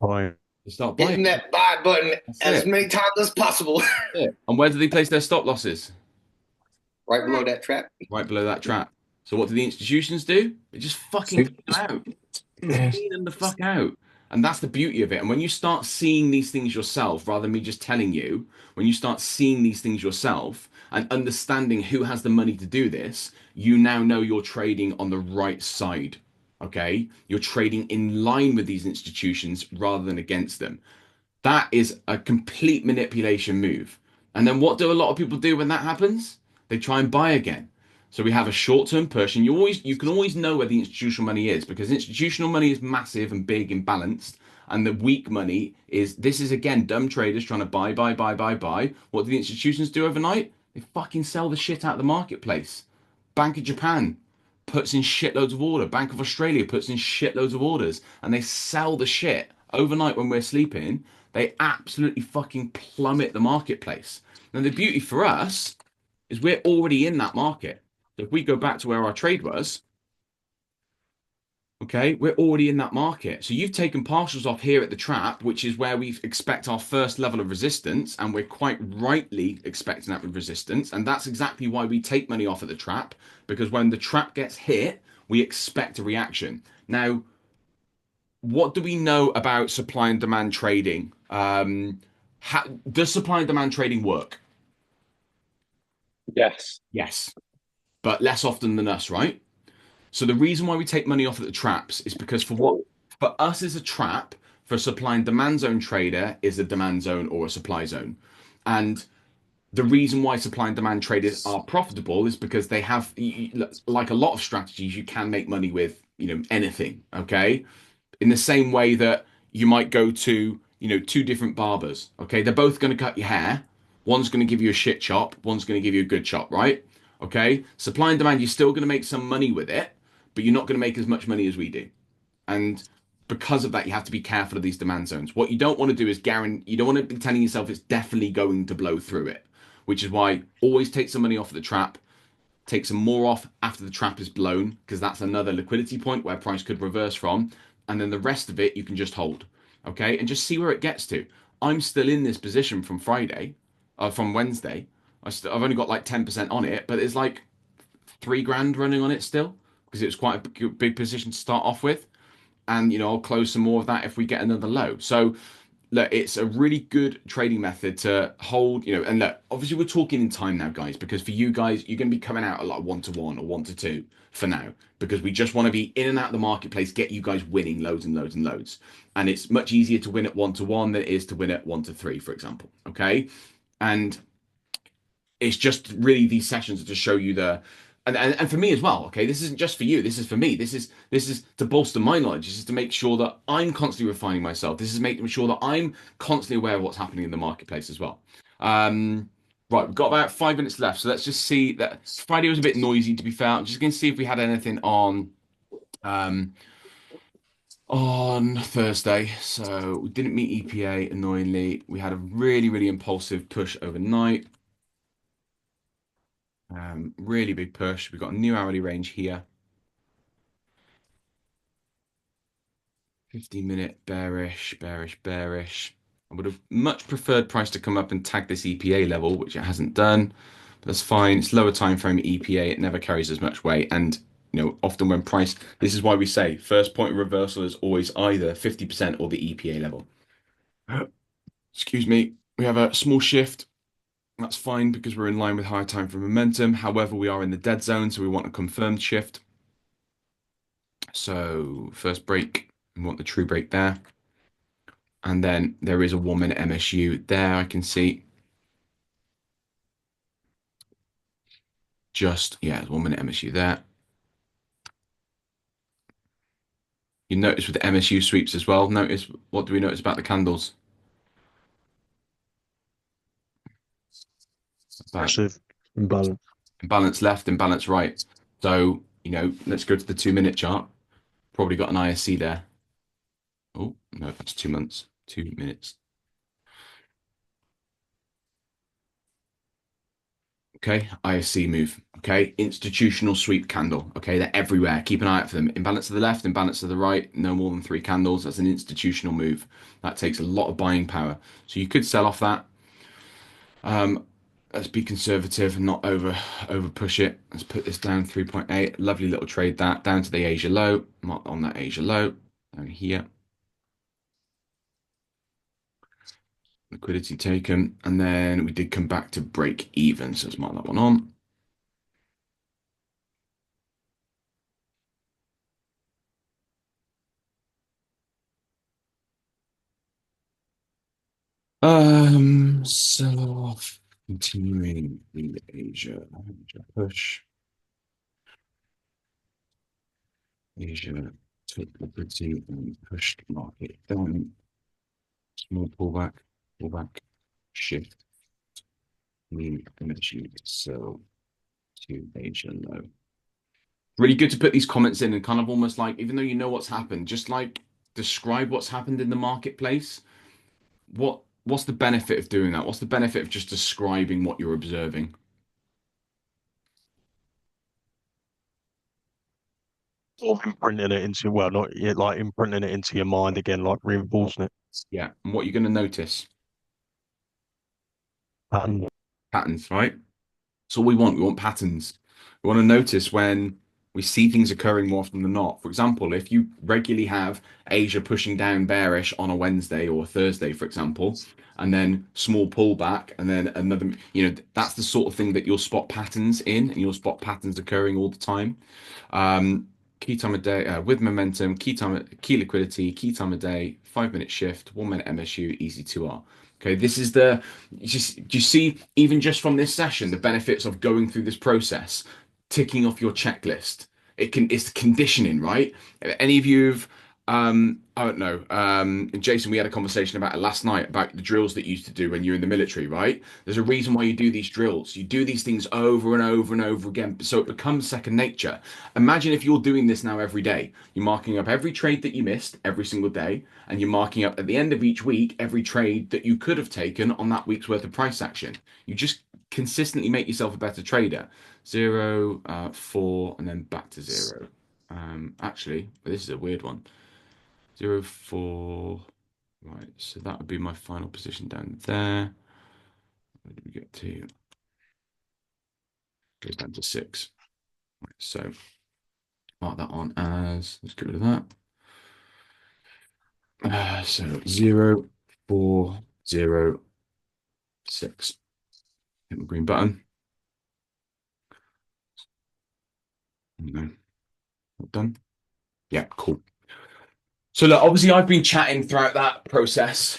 Buying. They start Hitting buying. that buy button That's as it. many times as possible. Yeah. And where do they place their stop losses? Right below that trap. Right below that trap. So what do the institutions do? They just fucking clean them out. Yes. Clean them the fuck out. And that's the beauty of it. And when you start seeing these things yourself, rather than me just telling you, when you start seeing these things yourself and understanding who has the money to do this, you now know you're trading on the right side. Okay? You're trading in line with these institutions rather than against them. That is a complete manipulation move. And then what do a lot of people do when that happens? They try and buy again. So we have a short-term push, and you can always know where the institutional money is because institutional money is massive and big and balanced, and the weak money is this is again dumb traders trying to buy, buy, buy, buy, buy. What do the institutions do overnight? They fucking sell the shit out of the marketplace. Bank of Japan puts in shitloads of order. Bank of Australia puts in shitloads of orders, and they sell the shit overnight when we're sleeping. They absolutely fucking plummet the marketplace. Now the beauty for us is we're already in that market. So if we go back to where our trade was, okay, we're already in that market. So you've taken partials off here at the trap, which is where we expect our first level of resistance, and we're quite rightly expecting that with resistance. And that's exactly why we take money off at the trap, because when the trap gets hit, we expect a reaction. Now, what do we know about supply and demand trading? Does supply and demand trading work? Yes. Yes, but less often than us, right? So the reason why we take money off at the traps is because for us is a trap, for a supply and demand zone trader is a demand zone or a supply zone. And the reason why supply and demand traders are profitable is because they have like a lot of strategies you can make money with, anything, okay? In the same way that you might go to, two different barbers, okay? They're both going to cut your hair. One's going to give you a shit chop, one's going to give you a good chop, right? Okay? Supply and demand, you're still going to make some money with it, but you're not going to make as much money as we do. And because of that, you have to be careful of these demand zones. What you don't want to do is guarantee, you don't want to be telling yourself it's definitely going to blow through it, which is why always take some money off of the trap, take some more off after the trap is blown, because that's another liquidity point where price could reverse from. And then the rest of it, you can just hold, okay? And just see where it gets to. I'm still in this position from from Wednesday. I've only got like 10% on it, but it's like 3 grand running on it still, because it was quite a big position to start off with. And, I'll close some more of that if we get another low. So, look, it's a really good trading method to hold, and look, obviously we're talking in time now, guys, because for you guys, you're going to be coming out a lot 1-to-1 or 1-to-2 for now, because we just want to be in and out of the marketplace, get you guys winning loads and loads and loads. And it's much easier to win at 1-to-1 than it is to win at 1-to-3, for example. Okay. And it's just really these sessions to show you and for me as well. Okay, this isn't just for you. This is for me. This is to bolster my knowledge. This is to make sure that I'm constantly refining myself. This is making sure that I'm constantly aware of what's happening in the marketplace as well. Right, we've got about 5 minutes left, so let's just see that Friday was a bit noisy. To be fair, I'm just going to see if we had anything on Thursday. So we didn't meet EPA, annoyingly. We had a really, really impulsive push overnight. Really big push. We've got a new hourly range here. 15-minute bearish, bearish, bearish. I would have much preferred price to come up and tag this EPA level, which it hasn't done. But that's fine. It's lower time frame EPA. It never carries as much weight. And often when price, this is why we say first point of reversal is always either 50% or the EPA level. Excuse me. We have a small shift. That's fine because we're in line with higher time frame momentum. However, we are in the dead zone, so we want a confirmed shift. So first break, we want the true break there. And then there is a 1 minute MSU there, I can see. Yeah, 1 minute MSU there. You notice with the MSU sweeps as well. What do we notice about the candles? Aggressive, imbalance. Imbalance left, imbalance right. So, let's go to the 2 minute chart. Probably got an ISC there. Oh, no, that's 2 months. 2 minutes. Okay, ISC move. Okay, institutional sweep candle. Okay, they're everywhere. Keep an eye out for them. Imbalance to the left, imbalance to the right. No more than 3 candles. That's an institutional move. That takes a lot of buying power. So you could sell off that. Let's be conservative and not over push it. Let's put this down 3.8. Lovely little trade that down to the Asia low. Not on that Asia low. Down here. Liquidity taken, and then we did come back to break even, so let's mark that one on. Sell off, continuing in Asia push. Asia took liquidity and pushed market down. Small pullback, shift. Need energy to sell to Asia low. Really good to put these comments in and kind of almost like, even though you know what's happened, just like describe what's happened in the marketplace. What's the benefit of doing that? What's the benefit of just describing what you're observing? Imprinting it into, well, not yet, like imprinting it into your mind again, like reinforcing it. Yeah, and what you're going to notice? Patterns, right? So we want patterns. We want to notice when we see things occurring more often than not. For example, if you regularly have Asia pushing down bearish on a Wednesday or a Thursday, for example, and then small pullback, and then another, that's the sort of thing that you'll spot patterns in, and you'll spot patterns occurring all the time. Key time of day with momentum, key liquidity, key time of day, 5 minute shift, 1 minute MSU, easy 2R. Okay, this is do you see, even just from this session, the benefits of going through this process, ticking off your checklist. It's conditioning, right? Any of you've, I don't know, Jason, we had a conversation about it last night about the drills that you used to do when you're in the military, right? There's a reason why you do these drills. You do these things over and over and over again, so it becomes second nature. Imagine if you're doing this now every day. You're marking up every trade that you missed every single day, and you're marking up at the end of each week every trade that you could have taken on that week's worth of price action. You just consistently make yourself a better trader. 0, 4, and then back to 0. Actually, this is a weird one. 0, 4. Right, so that would be my final position down there. Where did we get to? Goes down to 6. Right, so mark that on as, let's get rid of that. So 0, 4, 0, 6. Hit the green button. No, not done. Yeah, cool. So look, obviously I've been chatting throughout that process.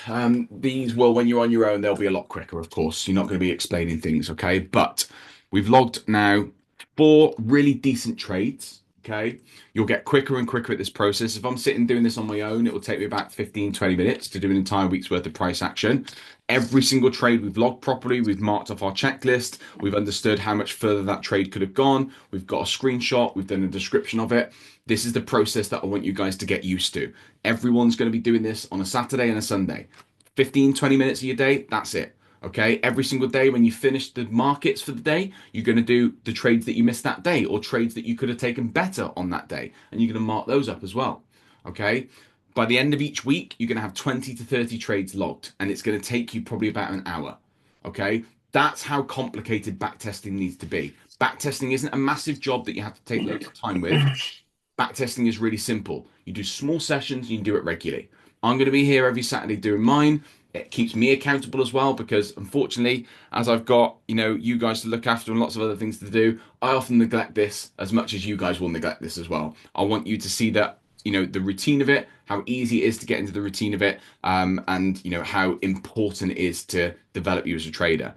These will, when you're on your own, they'll be a lot quicker, of course. You're not going to be explaining things, okay? But we've logged now 4 really decent trades. Okay, you'll get quicker and quicker at this process. If I'm sitting doing this on my own, it will take me about 15, 20 minutes to do an entire week's worth of price action. Every single trade we've logged properly, we've marked off our checklist, we've understood how much further that trade could have gone, we've got a screenshot, we've done a description of it. This is the process that I want you guys to get used to. Everyone's going to be doing this on a Saturday and a Sunday. 15, 20 minutes of your day, that's it. Okay, every single day when you finish the markets for the day, you're going to do the trades that you missed that day or trades that you could have taken better on that day, and you're going to mark those up as well. Okay, by the end of each week, you're going to have 20 to 30 trades logged, and it's going to take you probably about an hour. Okay, that's how complicated backtesting needs to be. Backtesting isn't a massive job that you have to take loads of time with. Backtesting is really simple. You do small sessions, you can do it regularly. I'm going to be here every Saturday doing mine. It keeps me accountable as well because unfortunately, as I've got, you guys to look after and lots of other things to do, I often neglect this as much as you guys will neglect this as well. I want you to see that, the routine of it, how easy it is to get into the routine of it, and how important it is to develop you as a trader.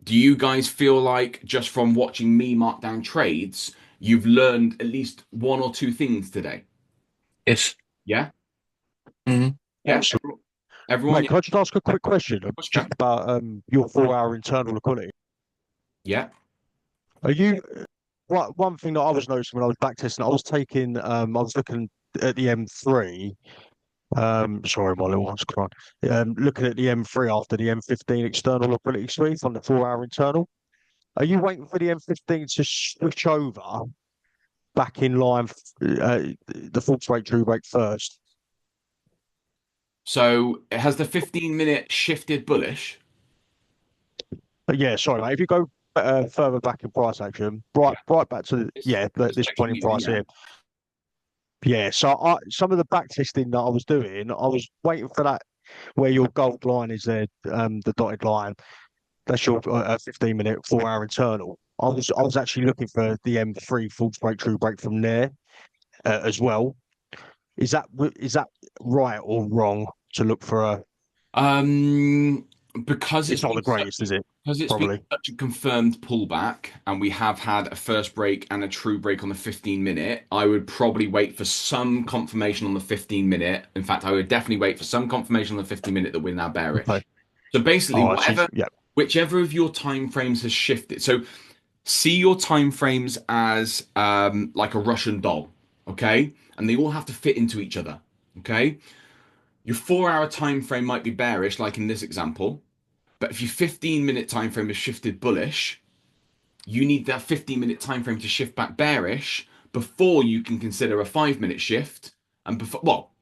Do you guys feel like just from watching me mark down trades, you've learned at least 1 or 2 things today? Yes. Yeah? Mm-hmm. Yeah? Absolutely. Everyone? Mate, can I just ask a quick question just about your 4-hour internal liquidity? Yeah. Are you one thing that I was noticing when I was backtesting, I was looking at the M3. Sorry, my little one's crying. Looking at the M3 after the M15 external liquidity sweep on the 4-hour internal. Are you waiting for the M15 to switch over back in line, the full straight true break first? So has the 15-minute shifted bullish? Yeah, sorry, mate. If you go further back in price action, right back to this point in price here. Yeah, so some of the back testing that I was doing, I was waiting for that where your gold line is there, the dotted line. That's your 15-minute 4-hour internal. I was actually looking for the M3 full break true break from there as well. Is that right or wrong to look for a? Because It's not the greatest, is it? Because it's been Probably. such a confirmed pullback, and we have had a first break and a true break on the 15-minute, I would probably wait for some confirmation on the 15-minute. In fact, I would definitely wait for some confirmation on the 15-minute that we're now bearish. Okay. So basically, Oh, actually, yeah. whichever of your time frames has shifted. So see your time frames as like a Russian doll, okay? And they all have to fit into each other, okay? Your 4-hour time frame might be bearish, like in this example, but if your 15-minute time frame is shifted bullish, you need that 15-minute time frame to shift back bearish before you can consider a 5-minute shift. And before, well,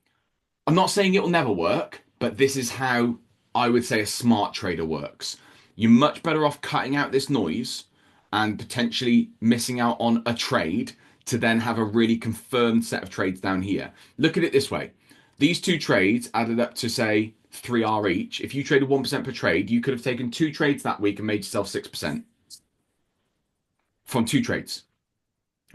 I'm not saying it will never work, but this is how I would say a smart trader works. You're much better off cutting out this noise and potentially missing out on a trade to then have a really confirmed set of trades down here. Look at it this way. These 2 trades added up to, say, 3R each. If you traded 1% per trade, you could have taken 2 trades that week and made yourself 6% from 2 trades.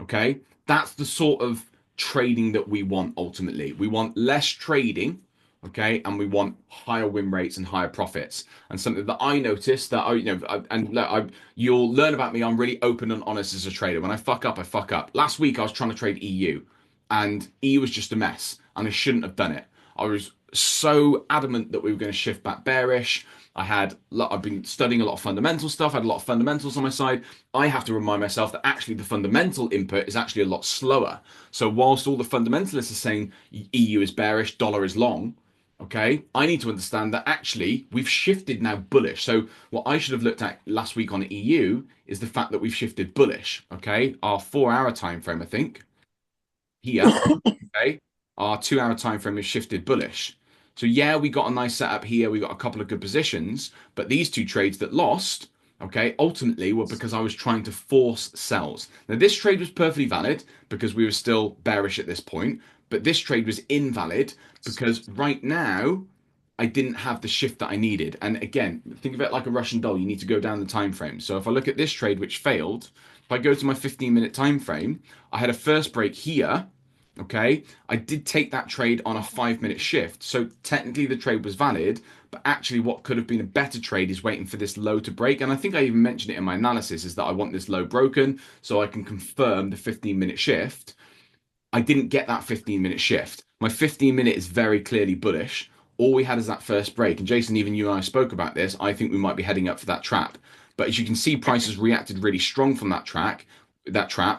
Okay? That's the sort of trading that we want ultimately. We want less trading, okay, and we want higher win rates and higher profits. And something that I noticed that you'll learn about me. I'm really open and honest as a trader. When I fuck up, I fuck up. Last week I was trying to trade EU, and EU was just a mess, and I shouldn't have done it. I was so adamant that we were going to shift back bearish. I've been studying a lot of fundamental stuff. I had a lot of fundamentals on my side. I have to remind myself that actually the fundamental input is actually a lot slower. So whilst all the fundamentalists are saying EU is bearish, dollar is long, okay, I need to understand that actually we've shifted now bullish. So what I should have looked at last week on the EU is the fact that we've shifted bullish. Okay, our 4-hour time frame, I think, here, okay, our 2-hour time frame is shifted bullish. So yeah, we got a nice setup here. We got a couple of good positions, but these 2 trades that lost, okay, ultimately were because I was trying to force sells. Now this trade was perfectly valid because we were still bearish at this point, but this trade was invalid because right now I didn't have the shift that I needed. And again, think of it like a Russian doll. You need to go down the time frame. So if I look at this trade, which failed, if I go to my 15-minute time frame, I had a first break here. Okay, I did take that trade on a 5-minute shift. So technically the trade was valid, But actually, what could have been a better trade is waiting for this low to break. And I think I even mentioned it in my analysis, is that I want this low broken so I can confirm the 15-minute shift. I didn't get that 15-minute shift. My 15-minute is very clearly bullish. All we had is that first break. And Jason, even you and I spoke about this. I think we might be heading up for that trap. But as you can see, prices reacted really strong from that trap.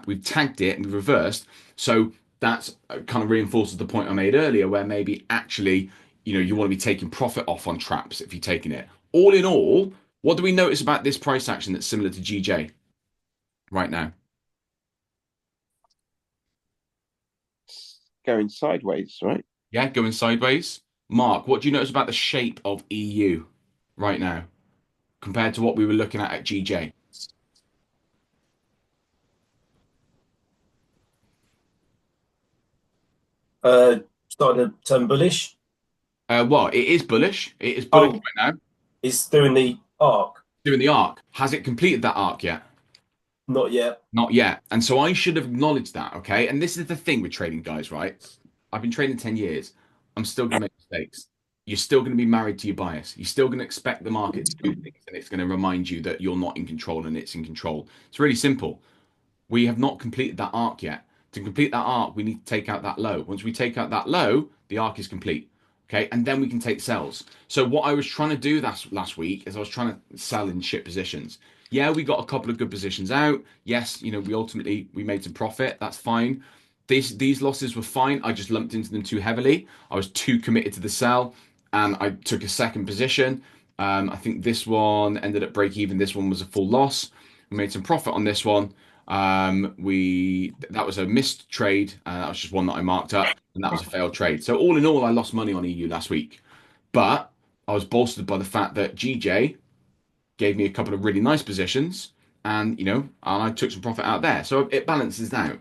We've tagged it and we've reversed. So that's kind of reinforces the point I made earlier, where maybe actually, you want to be taking profit off on traps if you're taking it. All in all, what do we notice about this price action that's similar to GJ right now? Going sideways, right? Yeah, going sideways. Mark, what do you notice about the shape of EU right now compared to what we were looking at GJ? Starting to turn bullish. Well, it is bullish. It is bullish right now. It's doing the arc. Doing the arc. Has it completed that arc yet? Not yet. Not yet. And so I should have acknowledged that, okay? And this is the thing with trading, guys, right? I've been trading 10 years. I'm still going to make mistakes. You're still going to be married to your bias. You're still going to expect the market to do things, and it's going to remind you that you're not in control and it's in control. It's really simple. We have not completed that arc yet. To complete that arc, we need to take out that low. Once we take out that low, the arc is complete. Okay, and then we can take sells. So what I was trying to do last week is I was trying to sell in shit positions. Yeah, we got a couple of good positions out. Yes, we made some profit. That's fine. These losses were fine. I just lumped into them too heavily. I was too committed to the sell, and I took a second position. I think this one ended up break even. This one was a full loss. We made some profit on this one. That was a missed trade. That was just one that I marked up, and that was a failed trade. So all in all, I lost money on EU last week, but I was bolstered by the fact that GJ gave me a couple of really nice positions, and I took some profit out there. So it balances out.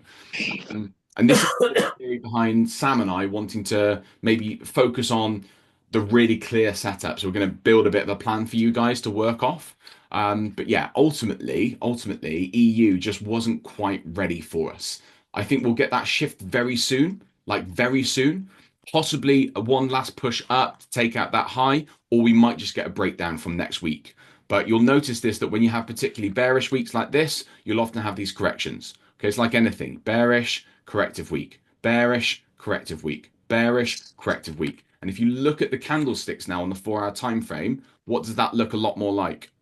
And this is the theory behind Sam and I wanting to maybe focus on the really clear setup. So we're going to build a bit of a plan for you guys to work off. But yeah, ultimately, EU just wasn't quite ready for us. I think we'll get that shift very soon, like very soon. Possibly one last push up to take out that high, or we might just get a breakdown from next week. But you'll notice this, that when you have particularly bearish weeks like this, you'll often have these corrections. Okay, it's like anything. Bearish, corrective week. Bearish, corrective week. Bearish, corrective week. And if you look at the candlesticks now on the 4-hour time frame, what does that look a lot more like?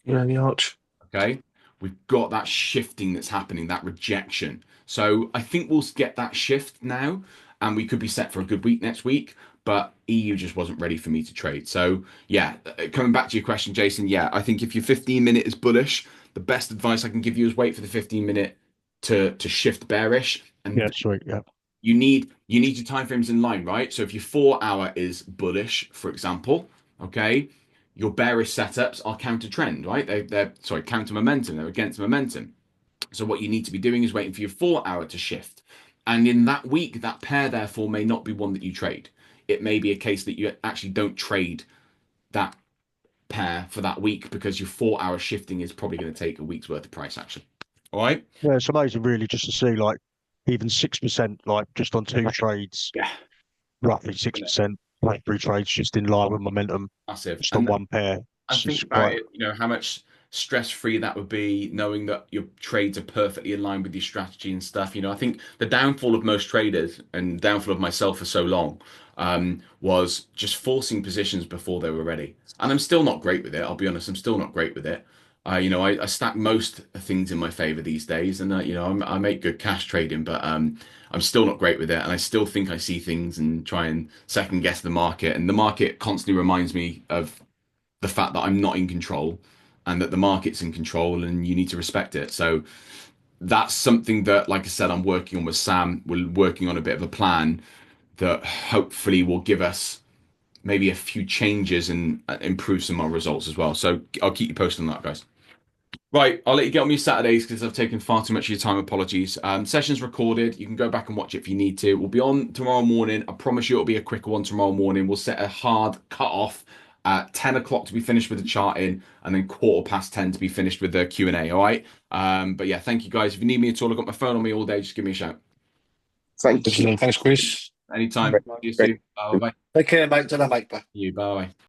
Yeah, the arch. Okay, we've got that shifting that's happening, that rejection. So I think we'll get that shift now, and we could be set for a good week next week. But EU just wasn't ready for me to trade. So yeah, coming back to your question, Jason, yeah, I think if your 15-minute is bullish, the best advice I can give you is wait for the 15-minute to shift bearish. And Yeah, sweet. Yeah. you need your timeframes in line, right? So if your 4-hour is bullish, for example, okay, your bearish setups are counter trend, right? They're counter momentum. They're against momentum. So what you need to be doing is waiting for your 4-hour to shift. And in that week, that pair therefore may not be one that you trade. It may be a case that you actually don't trade that pair for that week because your 4-hour shifting is probably going to take a week's worth of price action. All right. Yeah, it's amazing, really, just to see like even 6%, like just on 2 trades. Yeah. Roughly 6%, like 3 trades just in line with momentum. Massive. Just on one pair. I think about it, how much stress-free that would be, knowing that your trades are perfectly in line with your strategy and stuff. I think the downfall of most traders and downfall of myself for so long was just forcing positions before they were ready. And I'm still not great with it. I'll be honest, I'm still not great with it. I stack most things in my favor these days, and I make good cash trading, but I'm still not great with it, and I still think I see things and try and second guess the market, and the market constantly reminds me of the fact that I'm not in control, and that the market's in control, and you need to respect it. So that's something that, like I said, I'm working on with Sam. We're working on a bit of a plan that hopefully will give us maybe a few changes and improve some of our results as well. So I'll keep you posted on that, guys. Right, I'll let you get on your Saturdays because I've taken far too much of your time. Apologies. Session's recorded. You can go back and watch it if you need to. We'll be on tomorrow morning. I promise you it'll be a quicker one tomorrow morning. We'll set a hard cut-off at 10 o'clock to be finished with the charting, and then 10:15 to be finished with the Q&A, all right? But yeah, thank you, guys. If you need me at all, I've got my phone on me all day. Just give me a shout. Thank you. Thanks, Chris. Anytime. Great. See you Great. soon. Bye bye. Take care, mate. Ta-ra, mate. Bye. You bye.